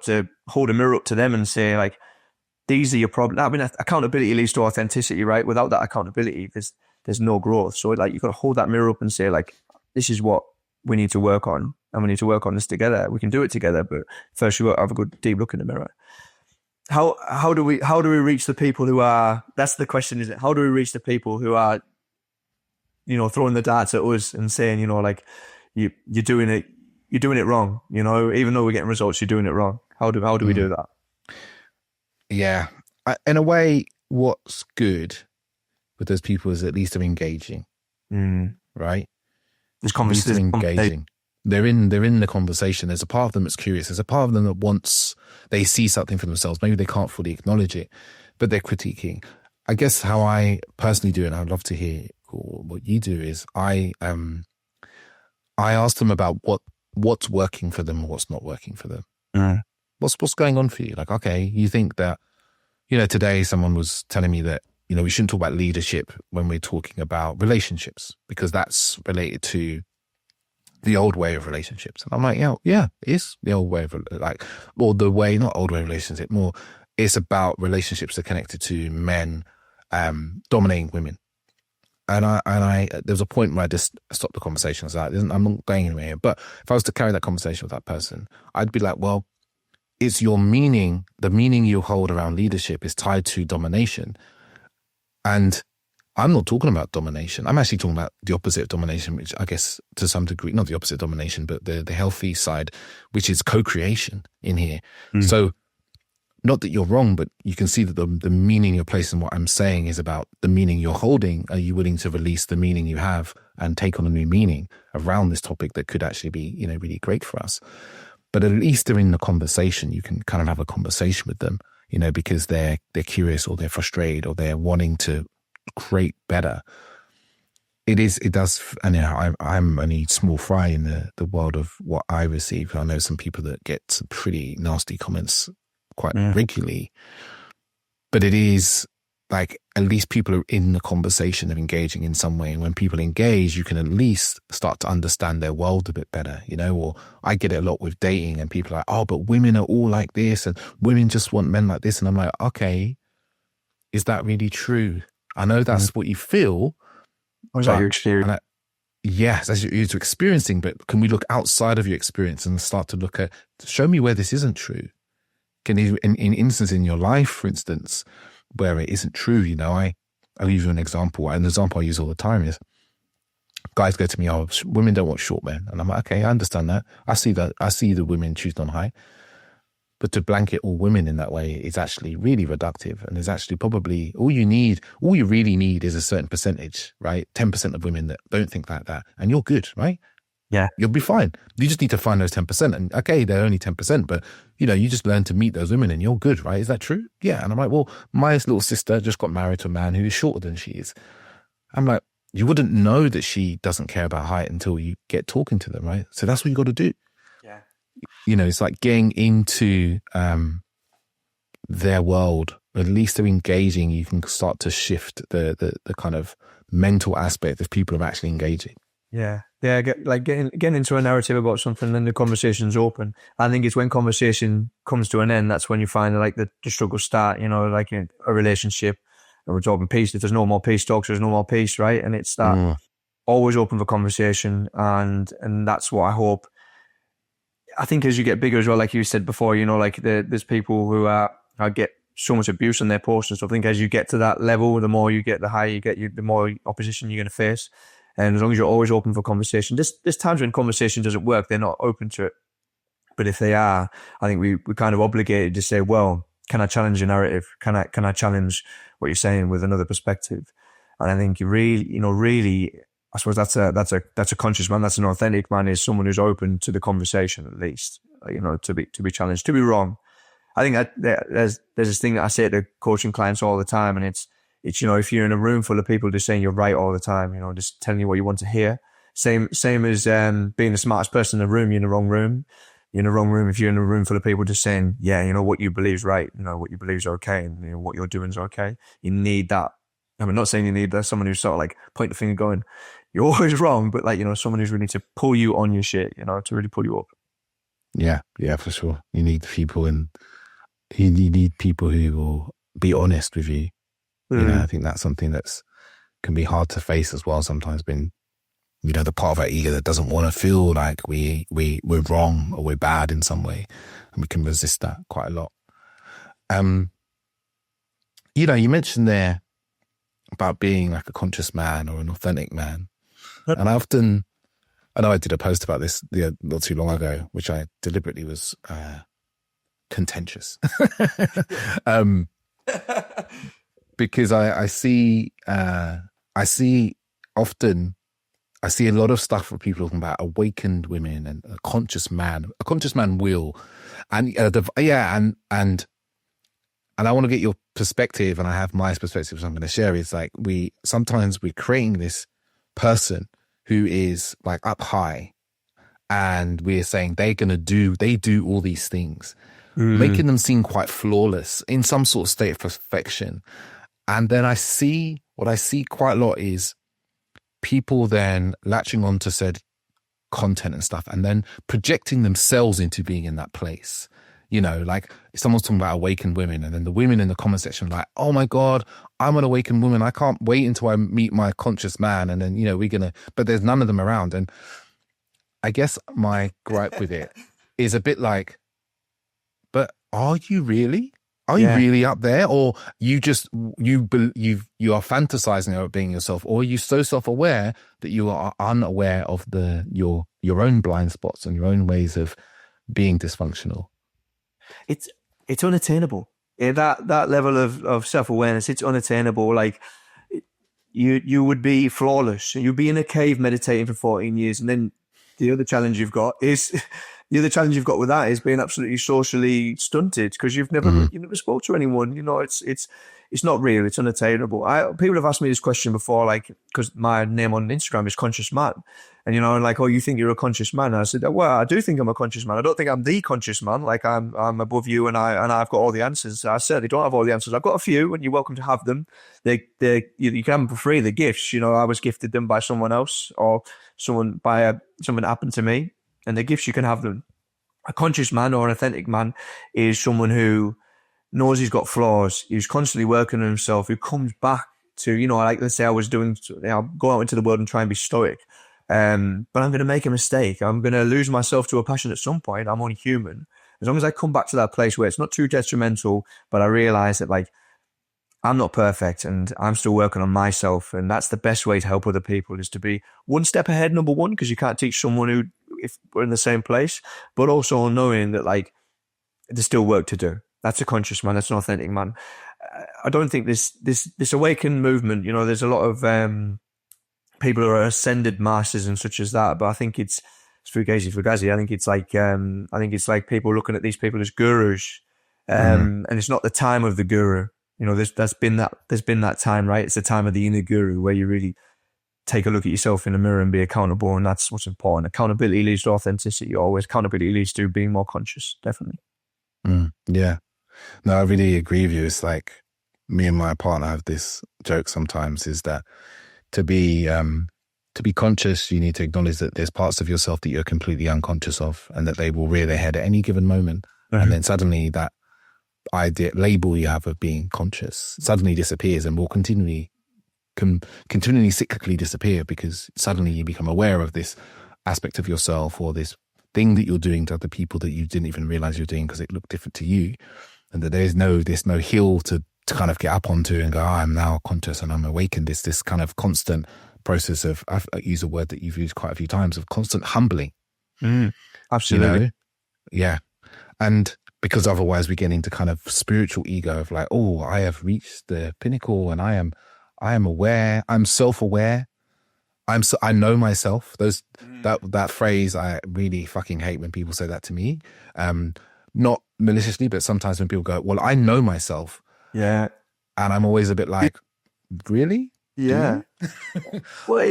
to hold a mirror up to them and say, like, these are your problems. I mean, accountability leads to authenticity, right? Without that accountability, there's no growth. So like, you've got to hold that mirror up and say, like, this is what we need to work on, and we need to work on this together. We can do it together, but first you got to have a good deep look in the mirror. How do we reach the people who are? That's the question, is it? How do we reach the people who are, throwing the darts at us and saying, like, you're doing it wrong. Even though we're getting results, you're doing it wrong. How do we do that? Yeah, in a way, what's good with those people is at least they're engaging, right? This conversation engaging. They're in the conversation. There's a part of them that's curious. There's a part of them that wants, they see something for themselves. Maybe they can't fully acknowledge it, but they're critiquing. I guess how I personally do it, and I'd love to hear what you do, is I ask them about what's working for them and what's not working for them. What's going on for you? Like, okay, you think that, today someone was telling me that, we shouldn't talk about leadership when we're talking about relationships, because that's related to the old way of relationships. And I'm like, yeah, it is the old way of, like, or the way, not old way of relationship, more, it's about relationships that are connected to men dominating women. And I there was a point where I just stopped the conversation. I was like, I'm not going anywhere here. But if I was to carry that conversation with that person, I'd be like, well, it's your meaning, the meaning you hold around leadership is tied to domination. And I'm not talking about domination. I'm actually talking about the opposite of domination, which I guess to some degree, not the opposite of domination, but the healthy side, which is co-creation in here. So not that you're wrong, but you can see that the meaning you're placing what I'm saying is about the meaning you're holding. Are you willing to release the meaning you have and take on a new meaning around this topic that could actually be, really great for us? But at least they're in the conversation. You can kind of have a conversation with them, because they're curious, or they're frustrated, or they're wanting to create better. It does, and I'm only small fry in the world of what I receive. I know some people that get some pretty nasty comments quite regularly, but it is like, at least people are in the conversation of engaging in some way. And when people engage, you can at least start to understand their world a bit better, or I get it a lot with dating, and people are like, oh, but women are all like this and women just want men like this. And I'm like, okay, is that really true? I know that's what you feel. Or is that your experience? Yes, that's you're experiencing, but can we look outside of your experience and start to look at, show me where this isn't true? Can you, in instances in your life, for instance, where it isn't true, I'll give you an example. And the example I use all the time is, guys go to me, oh, women don't want short men. And I'm like, okay, I understand that. I see that. I see the women choosing on high. But to blanket all women in that way is actually really reductive. And there's actually probably, all you really need is a certain percentage, right? 10% of women that don't think like that. And you're good, right? Yeah. You'll be fine. You just need to find those 10%. And okay, they're only 10%, but you just learn to meet those women and you're good, right? Is that true? Yeah. And I'm like, well, my little sister just got married to a man who is shorter than she is. I'm like, you wouldn't know that she doesn't care about height until you get talking to them, right? So that's what you got to do. Yeah. It's like getting into their world. At least they're engaging. You can start to shift the kind of mental aspect of people are actually engaging. Yeah. Getting into a narrative about something, then the conversation's open. I think it's when conversation comes to an end, that's when you find like the struggles start, like in a relationship, and we're talking peace. If there's no more peace talks, there's no more peace, right? And it's that always open for conversation. And that's what I hope. I think as you get bigger as well, like you said before, there's people who get so much abuse on their posts and stuff. I think as you get to that level, the more you get, the higher you get, the more opposition you're going to face. And as long as you're always open for conversation, there's times when conversation doesn't work, they're not open to it. But if they are, I think we're kind of obligated to say, well, can I challenge your narrative? Can I challenge what you're saying with another perspective? And I think you really, I suppose that's a conscious man, that's an authentic man, is someone who's open to the conversation, at least, to be challenged, to be wrong. I think that there's this thing that I say to coaching clients all the time, and it's if you're in a room full of people just saying you're right all the time, just telling you what you want to hear. Same as being the smartest person in the room, you're in the wrong room. You're in the wrong room if you're in a room full of people just saying, yeah, what you believe is right, what you believe is okay, and what you're doing is okay. You need that. I'm not saying you need that, someone who's sort of like point the finger going, you're always wrong, but like, you know, someone who's willing to pull you on your shit, you know, to really pull you up. Yeah, for sure. You need people, and you need people who will be honest with you. You know, I think that's something that's can be hard to face as well. Sometimes being, you know, the part of our ego that doesn't want to feel like we're wrong or we're bad in some way, and we can resist that quite a lot. You know, you mentioned there about being like a conscious man or an authentic man, and I know I did a post about this not too long ago, which I deliberately was contentious. Because I see often, I see a lot of stuff where people talking about awakened women and a conscious man will, and and I want to get your perspective, and I have my perspective, so I'm going to share. Is like sometimes we're creating this person who is like up high, and we're saying they do all these things, making them seem quite flawless in some sort of state of perfection. And then what I see quite a lot is people then latching on to said content and stuff, and then projecting themselves into being in that place. You know, like if someone's talking about awakened women, and then the women in the comment section are like, oh my God, I'm an awakened woman. I can't wait until I meet my conscious man. And then, you know, but there's none of them around. And I guess my gripe with it is a bit like, but are you really? Are you really up there? Or you are fantasizing about being yourself? Or are you so self-aware that you are unaware of your own blind spots and your own ways of being dysfunctional? It's unattainable. Yeah, that level of self-awareness, it's unattainable. Like you would be flawless. You'd be in a cave meditating for 14 years, and then the other challenge you've got with that is being absolutely socially stunted because you've never spoke to anyone. You know, it's not real. It's unattainable. People have asked me this question before, like, because my name on Instagram is Conscious Man, and you know, like, oh, you think you're a conscious man? And I said, well, I do think I'm a conscious man. I don't think I'm the conscious man. Like I'm above you, and I've got all the answers. I certainly don't have all the answers. I've got a few, and you're welcome to have them. You can have them for free. The gifts, you know, I was gifted them by someone else, or something happened to me, and the gifts, you can have them. A conscious man or an authentic man is someone who knows he's got flaws, who's constantly working on himself, who comes back to, you know, like let's say I was doing, I'll go out into the world and try and be stoic, but I'm going to make a mistake. I'm going to lose myself to a passion at some point. I'm only human. As long as I come back to that place where it's not too detrimental, but I realize that like I'm not perfect and I'm still working on myself, and that's the best way to help other people, is to be one step ahead, number one, because you can't teach someone who, if we're in the same place, but also knowing that like there's still work to do. That's a conscious man. That's an authentic man. I don't think this awakened movement, you know, there's a lot of people who are ascended masters and such as that, but I think it's fugazi. I think it's like people looking at these people as gurus, and it's not the time of the guru. You know, there's been that time, right? It's the time of the inner guru where you really take a look at yourself in the mirror and be accountable, and that's what's important. Accountability leads to authenticity always. Accountability leads to being more conscious, definitely. Yeah. No, I really agree with you. It's like me and my partner have this joke sometimes, is that to be conscious, you need to acknowledge that there's parts of yourself that you're completely unconscious of, and that they will rear their head at any given moment. And then suddenly that label you have of being conscious suddenly disappears, and will continually cyclically disappear, because suddenly you become aware of this aspect of yourself, or this thing that you're doing to other people that you didn't even realize you're doing because it looked different to you, and that there's no hill to kind of get up onto and go, oh, I'm now conscious and I'm awakened. It's this kind of constant process of, I use a word that you've used quite a few times, of constant humbling. Absolutely. You know? Yeah. And because otherwise we get into kind of spiritual ego of like, oh, I have reached the pinnacle and I am aware, I'm self-aware, I know myself. That phrase, I really fucking hate when people say that to me. Not maliciously, but sometimes when people go, well, I know myself. Yeah. And I'm always a bit like, really? Yeah. Well,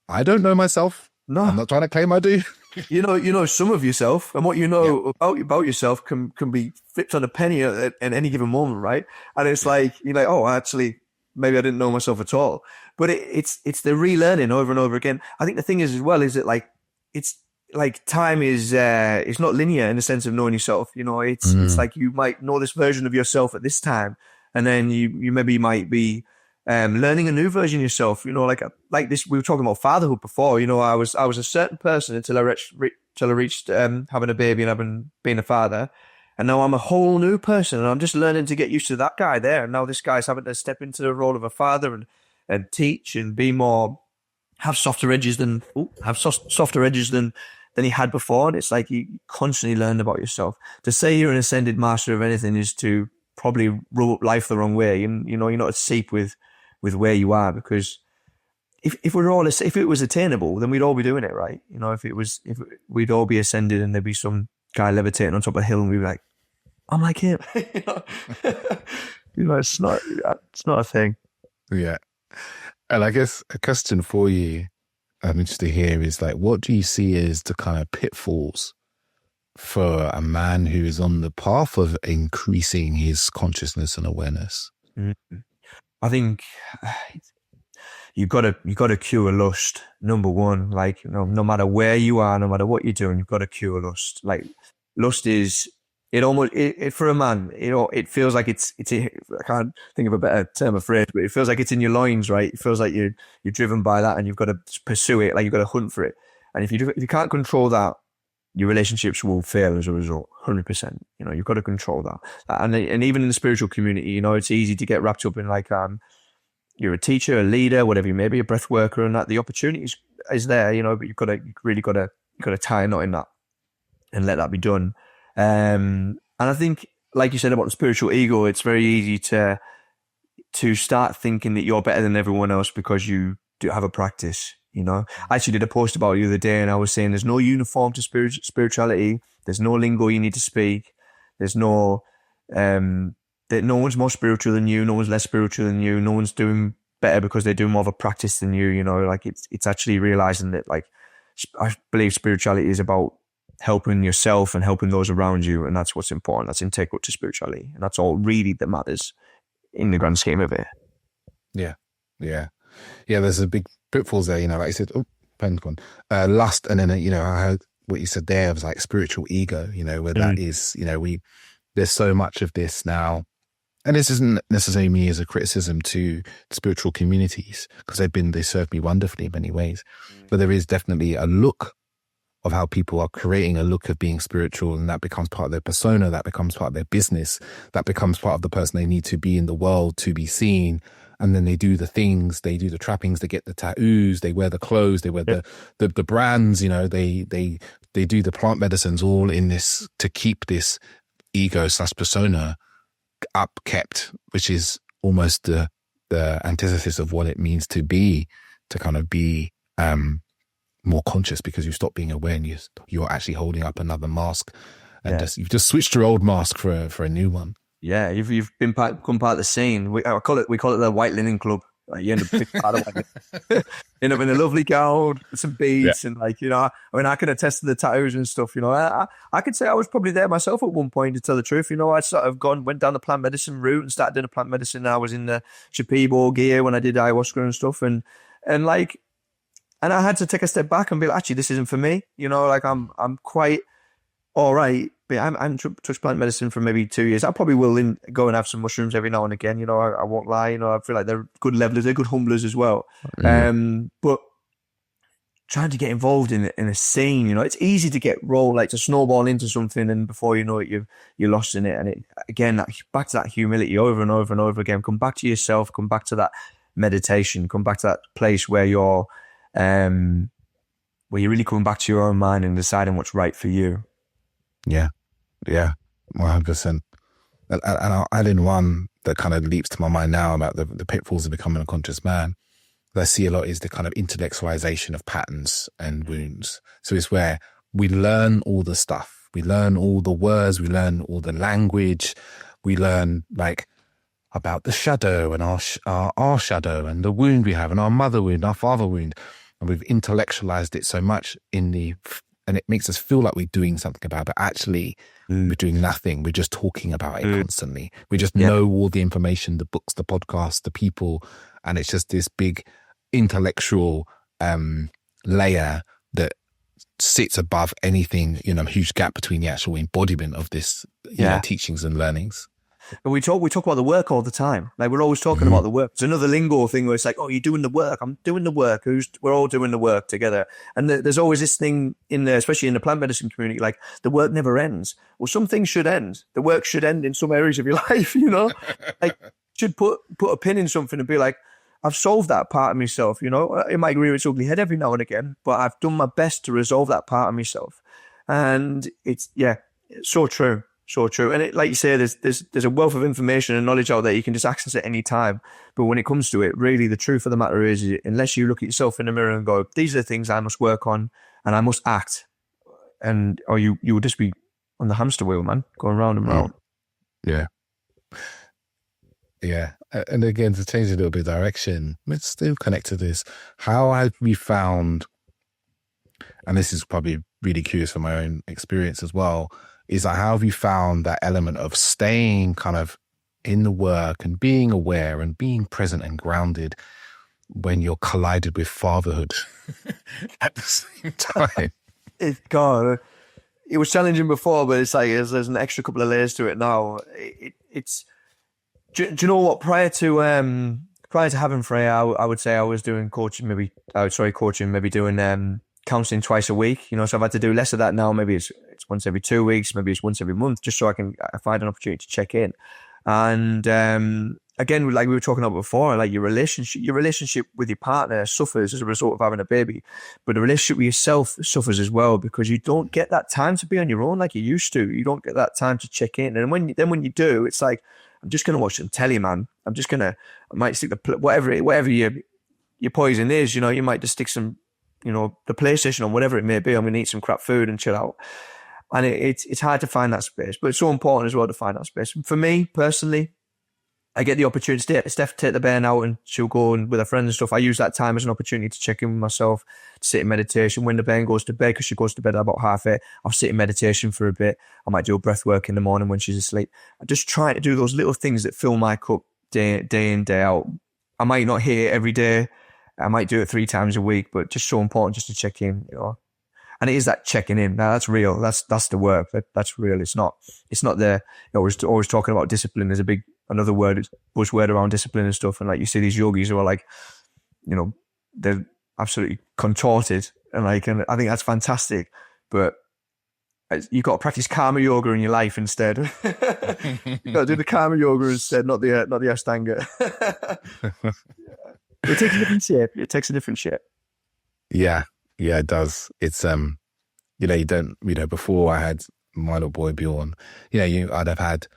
I don't know myself. No. I'm not trying to claim I do. You know some of yourself, and what you know about yourself can be flipped on a penny at any given moment, right? And it's like, you're like, oh, actually, maybe I didn't know myself at all. But it's the relearning over and over again. I think the thing is as well is that like it's like time is it's not linear in the sense of knowing yourself. You know, it's like you might know this version of yourself at this time, and then you maybe might be learning a new version of yourself. You know, like this, we were talking about fatherhood before. You know, I was a certain person until I reached having a baby and being a father. And now I'm a whole new person, and I'm just learning to get used to that guy there. And now this guy's having to step into the role of a father and teach and be more, have softer edges than he had before. And it's like you constantly learn about yourself. To say you're an ascended master of anything is to probably rule life the wrong way. And you know, you're not at sea with where you are, because if it was attainable, then we'd all be doing it, right? You know, if we'd all be ascended and there'd be some guy levitating on top of a hill and we'd be like, I'm like him. You know, it's not a thing. Yeah. And I guess a question for you, I'm interested to hear, is like, what do you see as the kind of pitfalls for a man who is on the path of increasing his consciousness and awareness? Mm-hmm. I think you got to cure lust. Number one, like, you know, no matter where you are, no matter what you're doing, you've got to cure lust. Like, lust is, for a man, you know, it feels like it's I can't think of a better term of phrase, but it feels like it's in your loins, right? It feels like you're driven by that, and you've got to pursue it, like you've got to hunt for it. And if you can't control that, your relationships will fail as a result, 100%. You know, you've got to control that. And even in the spiritual community, you know, it's easy to get wrapped up in like, you're a teacher, a leader, whatever you may be, a breath worker, and that the opportunity is there, you know, but you really got to tie a knot in that and let that be done. And I think, like you said about the spiritual ego, it's very easy to start thinking that you're better than everyone else because you do have a practice. You know, I actually did a post about it the other day, and I was saying there's no uniform to spirituality. There's no lingo you need to speak. There's no that no one's more spiritual than you. No one's less spiritual than you. No one's doing better because they're doing more of a practice than you. You know, like it's actually realizing that, like, I believe spirituality is about helping yourself and helping those around you, and that's what's important. That's integral to spirituality, and that's all really that matters in the grand scheme of it. Yeah. There's a big pitfalls there, you know, like you said, lust, and then, you know, I heard what you said there was like spiritual ego, you know, where that is, you know, there's so much of this now, and this isn't necessarily me as a criticism to spiritual communities, because they served me wonderfully in many ways, but there is definitely a look of how people are creating a look of being spiritual, and that becomes part of their persona, that becomes part of their business, that becomes part of the person they need to be in the world to be seen. And then they do the things, they do the trappings, they get the tattoos, they wear the clothes, they wear the brands, you know, they do the plant medicines, all in this to keep this ego/persona upkept, which is almost the antithesis of what it means to kind of be more conscious, because you stop being aware and you're actually holding up another mask, and you've just switched your old mask for a new one. Yeah, you've become part of the scene. We call it the White Linen Club. Like, you end up being part of it. End up in a lovely gown, some beads, and, like, you know, I mean, I can attest to the tattoos and stuff. You know, I could say I was probably there myself at one point, to tell the truth. You know, I sort of went down the plant medicine route and started doing the plant medicine. I was in the Shipibo gear when I did ayahuasca and stuff, and I had to take a step back and be like, actually, this isn't for me. You know, like I'm quite all right. But I haven't touched plant medicine for maybe 2 years. I probably will go and have some mushrooms every now and again. You know, I won't lie. You know, I feel like they're good levelers, they're good humblers as well. But trying to get involved in a scene, you know, it's easy to get rolled, like to snowball into something, and before you know it, you're lost in it. And it, again, back to that humility over and over and over again. Come back to yourself. Come back to that meditation. Come back to that place where you're really coming back to your own mind and deciding what's right for you. Yeah, 100%. And I'll add in one that kind of leaps to my mind now about the pitfalls of becoming a conscious man that I see a lot is the kind of intellectualization of patterns and wounds. So it's where we learn all the stuff, we learn all the words, we learn all the language, we learn like about the shadow and our shadow and the wound we have and our mother wound, our father wound. And we've intellectualized it so much in the and it makes us feel like we're doing something about it, but actually we're doing nothing. We're just talking about it constantly. We just know all the information, the books, the podcasts, the people, and it's just this big intellectual layer that sits above anything, huge gap between the actual embodiment of this teachings and learnings. But we talk about the work all the time. Like, we're always talking about the work. It's another lingo thing where it's like, oh, you're doing the work. I'm doing the work. We're all doing the work together. And there's always this thing in there, especially in the plant medicine community, like the work never ends. Well, some things should end. The work should end in some areas of your life, like should put a pin in something and be like, I've solved that part of myself, It might rear its ugly head every now and again, but I've done my best to resolve that part of myself. And it's so true. So true. And like you say, there's a wealth of information and knowledge out there. You can just access it any time. But when it comes to it, really the truth of the matter is, unless you look at yourself in the mirror and go, these are the things I must work on and I must act, or you would just be on the hamster wheel, man, going round and round. Yeah. Yeah. And again, to change a little bit of direction, let's still connect to this. How have we found, and this is probably really curious from my own experience as well, is like, how have you found that element of staying kind of in the work and being aware and being present and grounded when you're collided with fatherhood at the same time? It was challenging before, but it's like there's an extra couple of layers to it now. It's do you know what? Prior to having Freya, I would say I was doing coaching, maybe doing counseling twice a week. So I've had to do less of that now. Maybe it's once every 2 weeks, maybe it's once every month, just so I find an opportunity to check in. And again, like we were talking about before, like your relationship with your partner suffers as a result of having a baby, but the relationship with yourself suffers as well, because you don't get that time to be on your own like you used to. You don't get that time to check in, and when you do, it's like, I'm just gonna watch some telly, man. I might stick whatever your poison is. You might just stick some, the PlayStation on, whatever it may be. I'm gonna eat some crap food and chill out. And it's hard to find that space, but it's so important as well to find that space. For me personally, I get the opportunity to take the bairn out and she'll go with her friends and stuff. I use that time as an opportunity to check in with myself, to sit in meditation. When the bairn goes to bed, because she goes to bed at about 8:30, I'll sit in meditation for a bit. I might do a breath work in the morning when she's asleep. I just try to do those little things that fill my cup day in, day out. I might not hear it every day. I might do it 3 times a week, but just so important just to check in, And it is that checking in. Now that's real. That's the work. That's real. It's not the, we're always talking about discipline. There's another buzzword around discipline and stuff. And like you see these yogis who are like, they're absolutely contorted. And I think that's fantastic. But you've got to practice karma yoga in your life instead. You've got to do the karma yoga instead, not the Ashtanga. It takes a different shape. Yeah. Yeah, it does. It's, before I had my little boy Bjorn, I'd have had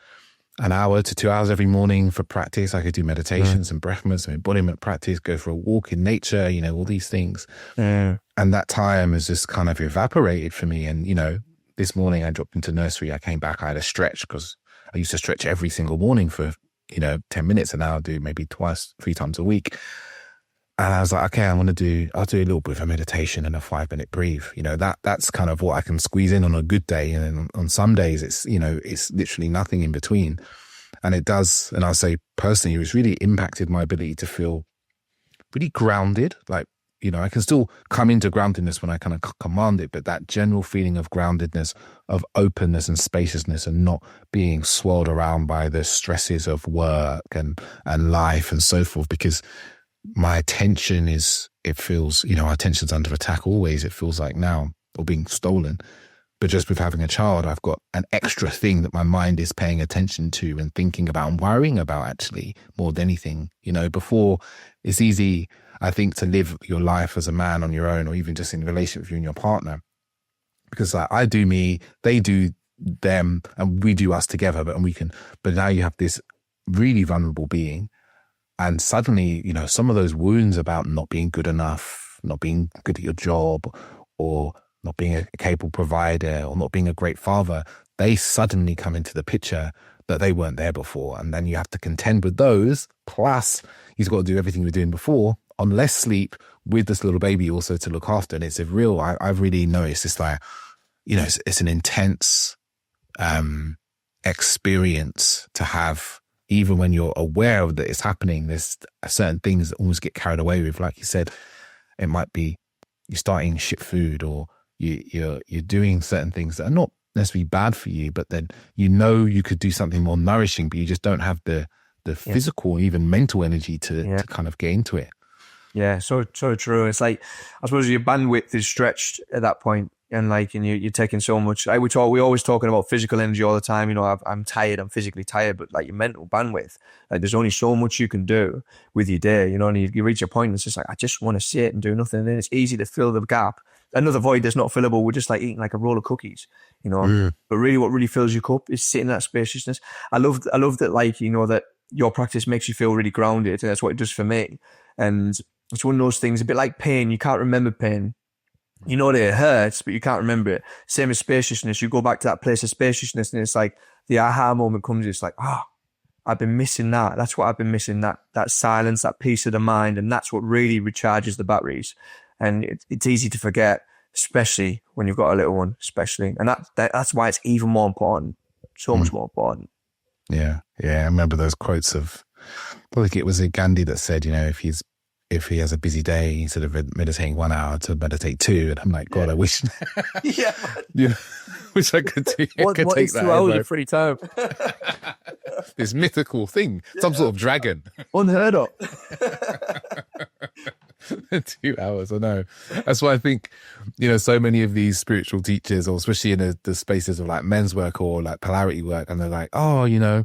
an hour to 2 hours every morning for practice. I could do meditations and breathwork and embodiment practice, go for a walk in nature, all these things. And that time has just kind of evaporated for me. And, this morning I dropped into nursery. I came back, I had a stretch because I used to stretch every single morning for, 10 minutes, and now I'll do maybe 3 times a week. And I was like, okay, I'll do a little bit of meditation and a 5-minute breathe. That's kind of what I can squeeze in on a good day. And then on some days, it's literally nothing in between. And it does, and I'll say personally, it's really impacted my ability to feel really grounded. Like, I can still come into groundedness when I kind of command it, but that general feeling of groundedness, of openness and spaciousness, and not being swirled around by the stresses of work and life and so forth, because my attention our attention's under attack always, it feels like now, or being stolen. But just with having a child, I've got an extra thing that my mind is paying attention to and thinking about and worrying about, actually, more than anything. Before, it's easy, I think, to live your life as a man on your own, or even just in relationship with you and your partner. Because I do me, they do them, and we do us together, but now you have this really vulnerable being. And suddenly, some of those wounds about not being good enough, not being good at your job, or not being a capable provider, or not being a great father, they suddenly come into the picture that they weren't there before. And then you have to contend with those. Plus, you've got to do everything you were doing before on less sleep with this little baby also to look after. And it's I've really noticed it's like, you know, it's an intense experience to have, even when you're aware of that it's happening. There's certain things that almost get carried away with. Like you said, it might be you're starting shit food, or you're doing certain things that are not necessarily bad for you, but then you know you could do something more nourishing, but you just don't have the physical, even mental energy to kind of get into it. Yeah, so true. It's like, I suppose your bandwidth is stretched at that point, and you're taking we always talking about physical energy all the time. You know, I'm tired, I'm physically tired, but like your mental bandwidth, like there's only so much you can do with your day, you know, and you reach a point and it's just like, I just want to sit and do nothing. And then it's easy to fill the gap. Another void that's not fillable, we're just like eating like a roll of cookies, you know. But really what really fills your cup is sitting in that spaciousness. I love that, like, you know, that your practice makes you feel really grounded, and that's what it does for me. And it's one of those things, a bit like pain. You can't remember pain. You know that it hurts, but you can't remember it. Same as spaciousness. You go back to that place of spaciousness, and it's like the aha moment comes. It's like, I've been missing that. That's what I've been missing, that silence, that peace of the mind. And that's what really recharges the batteries. And it's easy to forget, especially when you've got a little one, especially. And that's why it's even more important. So much more important. Yeah. Yeah. I remember those quotes of, I think it was Gandhi that said, you know, if he has a busy day, instead of meditating 1 hour, to meditate 2. And I'm like, God, I wish, wish I could do. What is 2 hours of free time? This mythical thing, some sort of dragon. Unheard of. 2 hours, I know. That's why I think, you know, so many of these spiritual teachers, or especially in the spaces of like men's work or like polarity work, and they're like, oh, you know,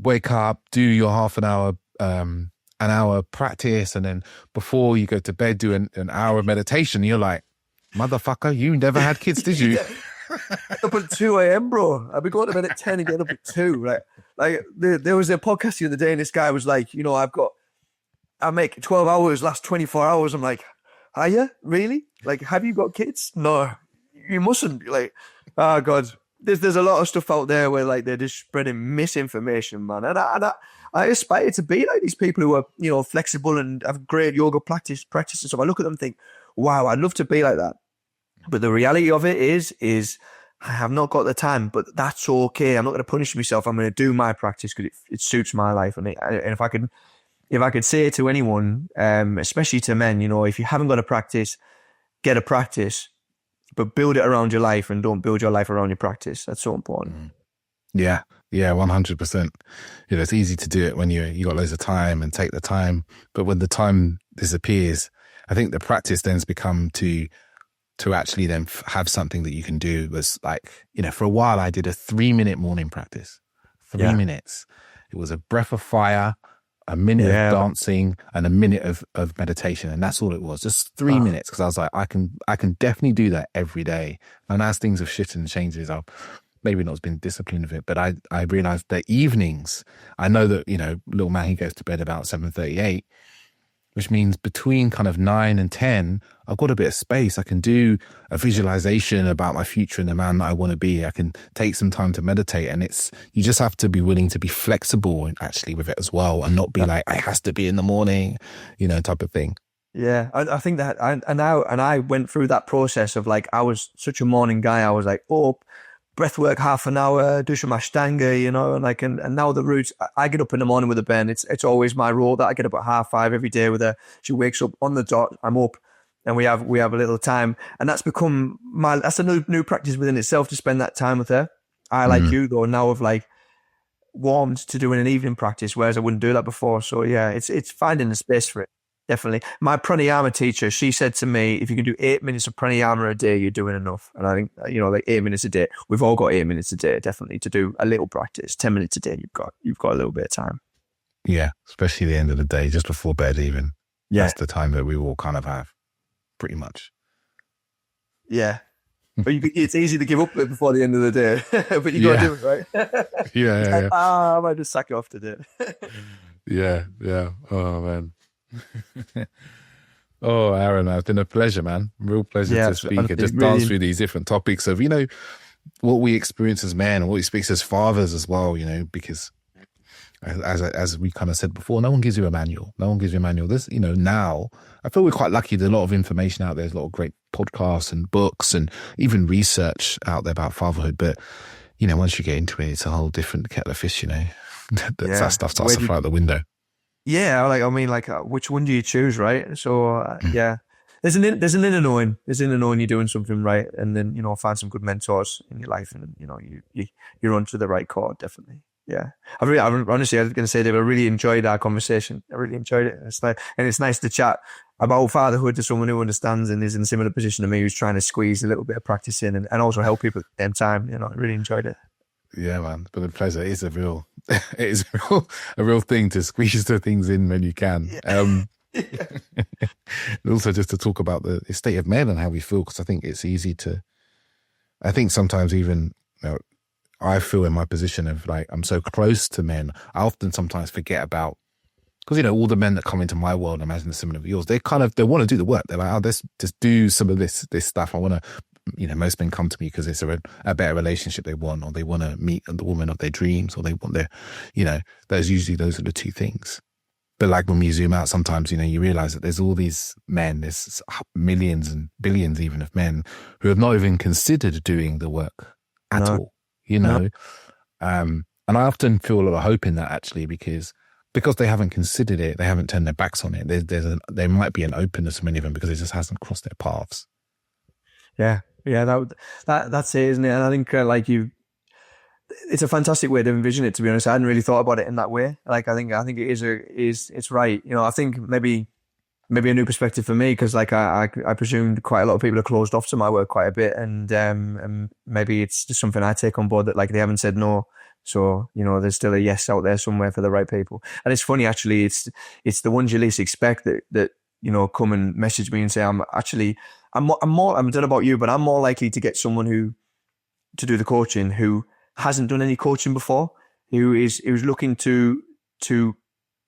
wake up, do your half an hour practice, and then before you go to bed do an hour of meditation. You're like, motherfucker, you never had kids, did you? Up at 2 a.m, bro. I'll be going to bed at 10 and get up at 2. Like there was a podcast the other day, and this guy was like, you know, I make 12 hours last 24 hours. I'm like, are you really? Like, have you got kids? No, you mustn't. Like, oh God, there's a lot of stuff out there where like they're just spreading misinformation, man. And I aspire to be like these people who are, you know, flexible and have great yoga practice and stuff. I look at them and think, wow, I'd love to be like that. But the reality of it is I have not got the time, but that's okay. I'm not going to punish myself. I'm going to do my practice because it suits my life. And if I could say to anyone, especially to men, you know, if you haven't got a practice, get a practice, but build it around your life, and don't build your life around your practice. That's so important. Yeah. Yeah, 100%. You know, it's easy to do it when you got loads of time and take the time. But when the time disappears, I think the practice then's become to actually then have something that you can do. Was like, you know, for a while I did a 3-minute morning practice. 3 minutes. It was a breath of fire, a minute of dancing, and a minute of meditation. And that's all it was. Just 3 minutes. Because I was like, I can definitely do that every day. And as things have shifted and changes, I've maybe not been disciplined with it, but I realized that evenings, I know that, you know, little man, he goes to bed about 7:38, which means between kind of 9 and 10, I've got a bit of space. I can do a visualization about my future and the man that I want to be. I can take some time to meditate, and you just have to be willing to be flexible actually with it as well, and not be like, it has to be in the morning, you know, type of thing. Yeah, I think that, and I went through that process of like, I was such a morning guy. I was like, breathwork half an hour, do some ashtanga, you know, and now the roots, I get up in the morning with a Ben. It's always my rule that I get up at 5:30 every day with her. She wakes up on the dot, I'm up, and we have a little time. And that's become that's a new practice within itself, to spend that time with her. I, like you though, now have like warmed to doing an evening practice, whereas I wouldn't do that before. So yeah, it's finding the space for it. Definitely. My pranayama teacher, she said to me, if you can do 8 minutes of pranayama a day, you're doing enough. And I think, you know, like 8 minutes a day, we've all got 8 minutes a day, definitely, to do a little practice. 10 minutes a day, you've got a little bit of time. Yeah, especially the end of the day, just before bed even. Yeah. That's the time that we all kind of have, pretty much. Yeah. But it's easy to give up before the end of the day, but you got to do it, right? Yeah. I might just sack it off today. Yeah. Oh, man. Oh, Aaron, it's been a pleasure, man. Real pleasure to speak and just dance through these different topics of, you know, what we experience as men and what we experience as fathers as well, you know, because As we kind of said before, no one gives you a manual. No one gives you a manual. This, now I feel we're quite lucky. There's a lot of information out there. There's a lot of great podcasts and books and even research out there about fatherhood. But, once you get into it, it's a whole different kettle of fish, that stuff starts to fly out the window. Yeah. Which one do you choose? Right. So yeah, there's an inner knowing. There's an inner knowing you're doing something right. And then, find some good mentors in your life and, you're onto the right chord. Definitely. Yeah, honestly, I was going to say, David, I really enjoyed our conversation. I really enjoyed it. It's nice to chat about fatherhood to someone who understands and is in a similar position to me, who's trying to squeeze a little bit of practice in and also help people at the same time. I really enjoyed it. Yeah, man, but the pleasure is a real thing to squeeze the things in when you can. Yeah. And also just to talk about the state of men and how we feel, because I think it's easy to. I think sometimes even. I feel in my position of I'm so close to men. I often sometimes forget about, because all the men that come into my world, imagine similar to yours, they want to do the work. They're like, let's just do some of this stuff. I want to, most men come to me because it's a better relationship they want, or they want to meet the woman of their dreams, or they want their, those are the two things. But when we zoom out, sometimes, you realize that there's all these men, there's millions and billions even of men who have not even considered doing the work at all. And I often feel a lot of hope in that, actually, because they haven't considered it, they haven't turned their backs on it. There might be an openness for many of them because it just hasn't crossed their paths. Yeah, that's it, isn't it? And I think it's a fantastic way to envision it. To be honest, I hadn't really thought about it in that way. I think it it's right. I think maybe a new perspective for me, because I presumed quite a lot of people are closed off to my work quite a bit, and maybe it's just something I take on board that they haven't said no. So there's still a yes out there somewhere for the right people. And it's funny, actually, it's the ones you least expect that come and message me and say, I'm more, I don't know about you, but I'm more likely to get someone to do the coaching who hasn't done any coaching before, who's looking to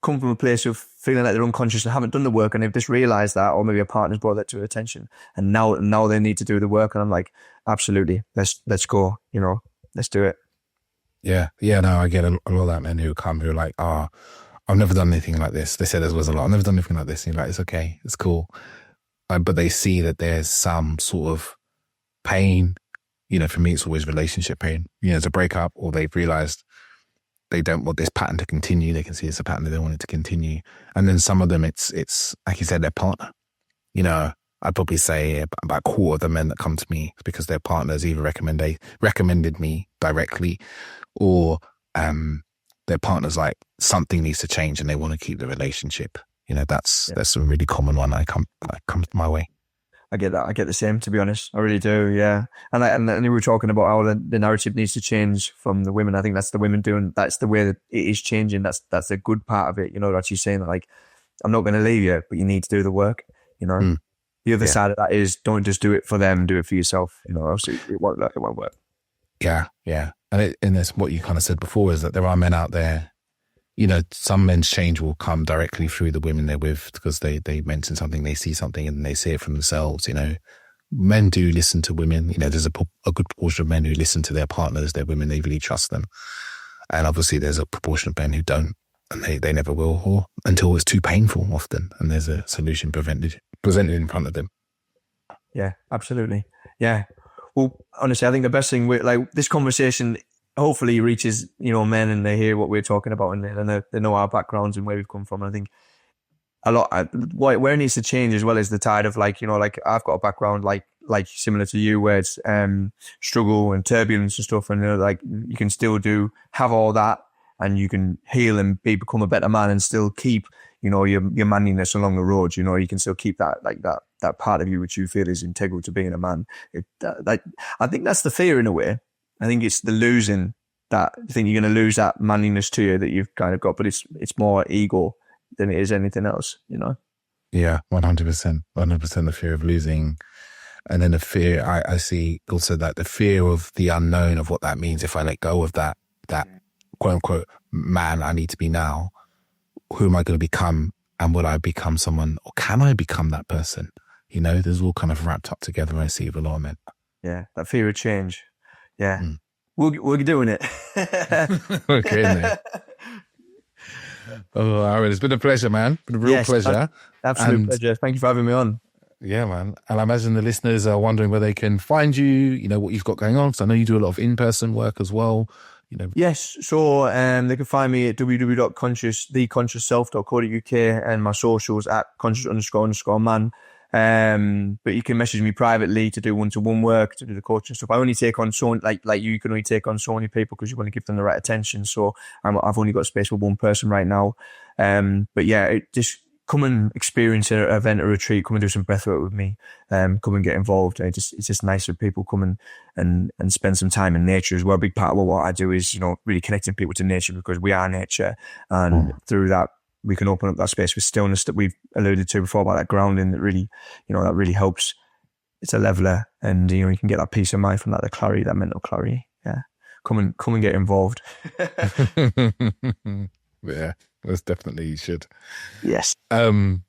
come from a place of feeling like they're unconscious and haven't done the work, and they've just realized that, or maybe a partner's brought that to their attention, and now they need to do the work. And I'm like, absolutely, let's go, let's do it. Yeah, no, I get a lot of that men who come who are like, I've never done anything like this. They said there was a lot. I've never done anything like this. And you're like, it's okay, it's cool, but they see that there's some sort of pain. For me, it's always relationship pain. It's a breakup, or they've realized they don't want this pattern to continue. They can see it's a pattern that they want it to continue. And then some of them, it's like you said, their partner. I'd probably say about a quarter of the men that come to me because their partners either recommended me directly, or their partner's like, something needs to change and they want to keep the relationship. That's a really common one that comes my way. I get that. I get the same, to be honest. I really do, yeah. And we were talking about how the narrative needs to change from the women. I think that's the women doing, that's the way that it is changing. That's the good part of it, actually saying that, I'm not going to leave you, but you need to do the work, The other side of that is, don't just do it for them, do it for yourself, else it won't work. Yeah. And that's what you kind of said before, is that there are men out there, some men's change will come directly through the women they're with, because they mention something, they see something, and they see it from themselves. Men do listen to women. There's a good proportion of men who listen to their partners, their women, they really trust them. And obviously there's a proportion of men who don't, and they never will, or until it's too painful often, and there's a solution presented in front of them. Yeah, absolutely. Yeah. Well, honestly, I think the best thing with this conversation hopefully reaches, men, and they hear what we're talking about, and they know our backgrounds and where we've come from. And I think a lot, where it needs to change as well is the tide of I've got a background like similar to you, where it's struggle and turbulence and stuff, and you can still have all that, and you can heal and become a better man, and still keep your manliness along the road. You can still keep that that part of you which you feel is integral to being a man. I think that's the fear in a way. I think it's the losing that. I think you're going to lose that manliness to you that you've kind of got, but it's more ego than it is anything else, Yeah, 100%. 100% the fear of losing. And then the fear, I see also that the fear of the unknown, of what that means if I let go of that quote unquote man I need to be now. Who am I going to become? And will I become someone, or can I become that person? There's all kind of wrapped up together, I see, with a lot of men. Yeah, that fear of change. Yeah. We're doing it. We're getting there. Oh, Aaron, it's been a pleasure, man. Been a real pleasure. Absolute pleasure. Thank you for having me on. Yeah, man. And I imagine the listeners are wondering where they can find you, you know, what you've got going on. Because I know you do a lot of in-person work as well. You know. Yes, so they can find me at theconsciousself.co.uk and my socials at conscious__man. But you can message me privately to do one-to-one work, to do the coaching stuff. I only take on so like you can only take on so many people because you want to give them the right attention. So I've only got space for one person right now. But yeah, just come and experience an event or retreat. Come and do some breathwork with me. Come and get involved. It's just nice for people come and spend some time in nature as well. A big part of what I do is, you know, really connecting people to nature because we are nature, and through that we can open up that space with stillness that we've alluded to before about that grounding that really, you know, that really helps. It's a leveler, and you know, you can get that peace of mind from that, the clarity, that mental clarity. Yeah, come and get involved. Yeah, most definitely you should. Yes. So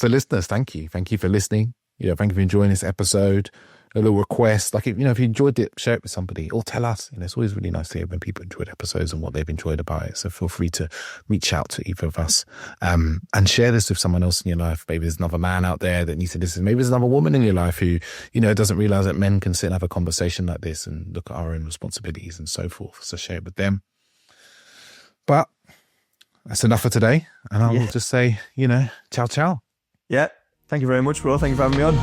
listeners, thank you for listening. You know, thank you for enjoying this episode. A little request, like, if you enjoyed it, share it with somebody or tell us. You know, it's always really nice to hear when people enjoyed episodes and what they've enjoyed about it. So feel free to reach out to either of us, and share this with someone else in your life. Maybe there's another man out there that needs to listen. Maybe there's another woman in your life who, you know, doesn't realize that men can sit and have a conversation like this and look at our own responsibilities and so forth. So share it with them. But that's enough for today. And I will just say, you know, ciao, ciao. Yeah. Thank you very much, bro. Thank you for having me on.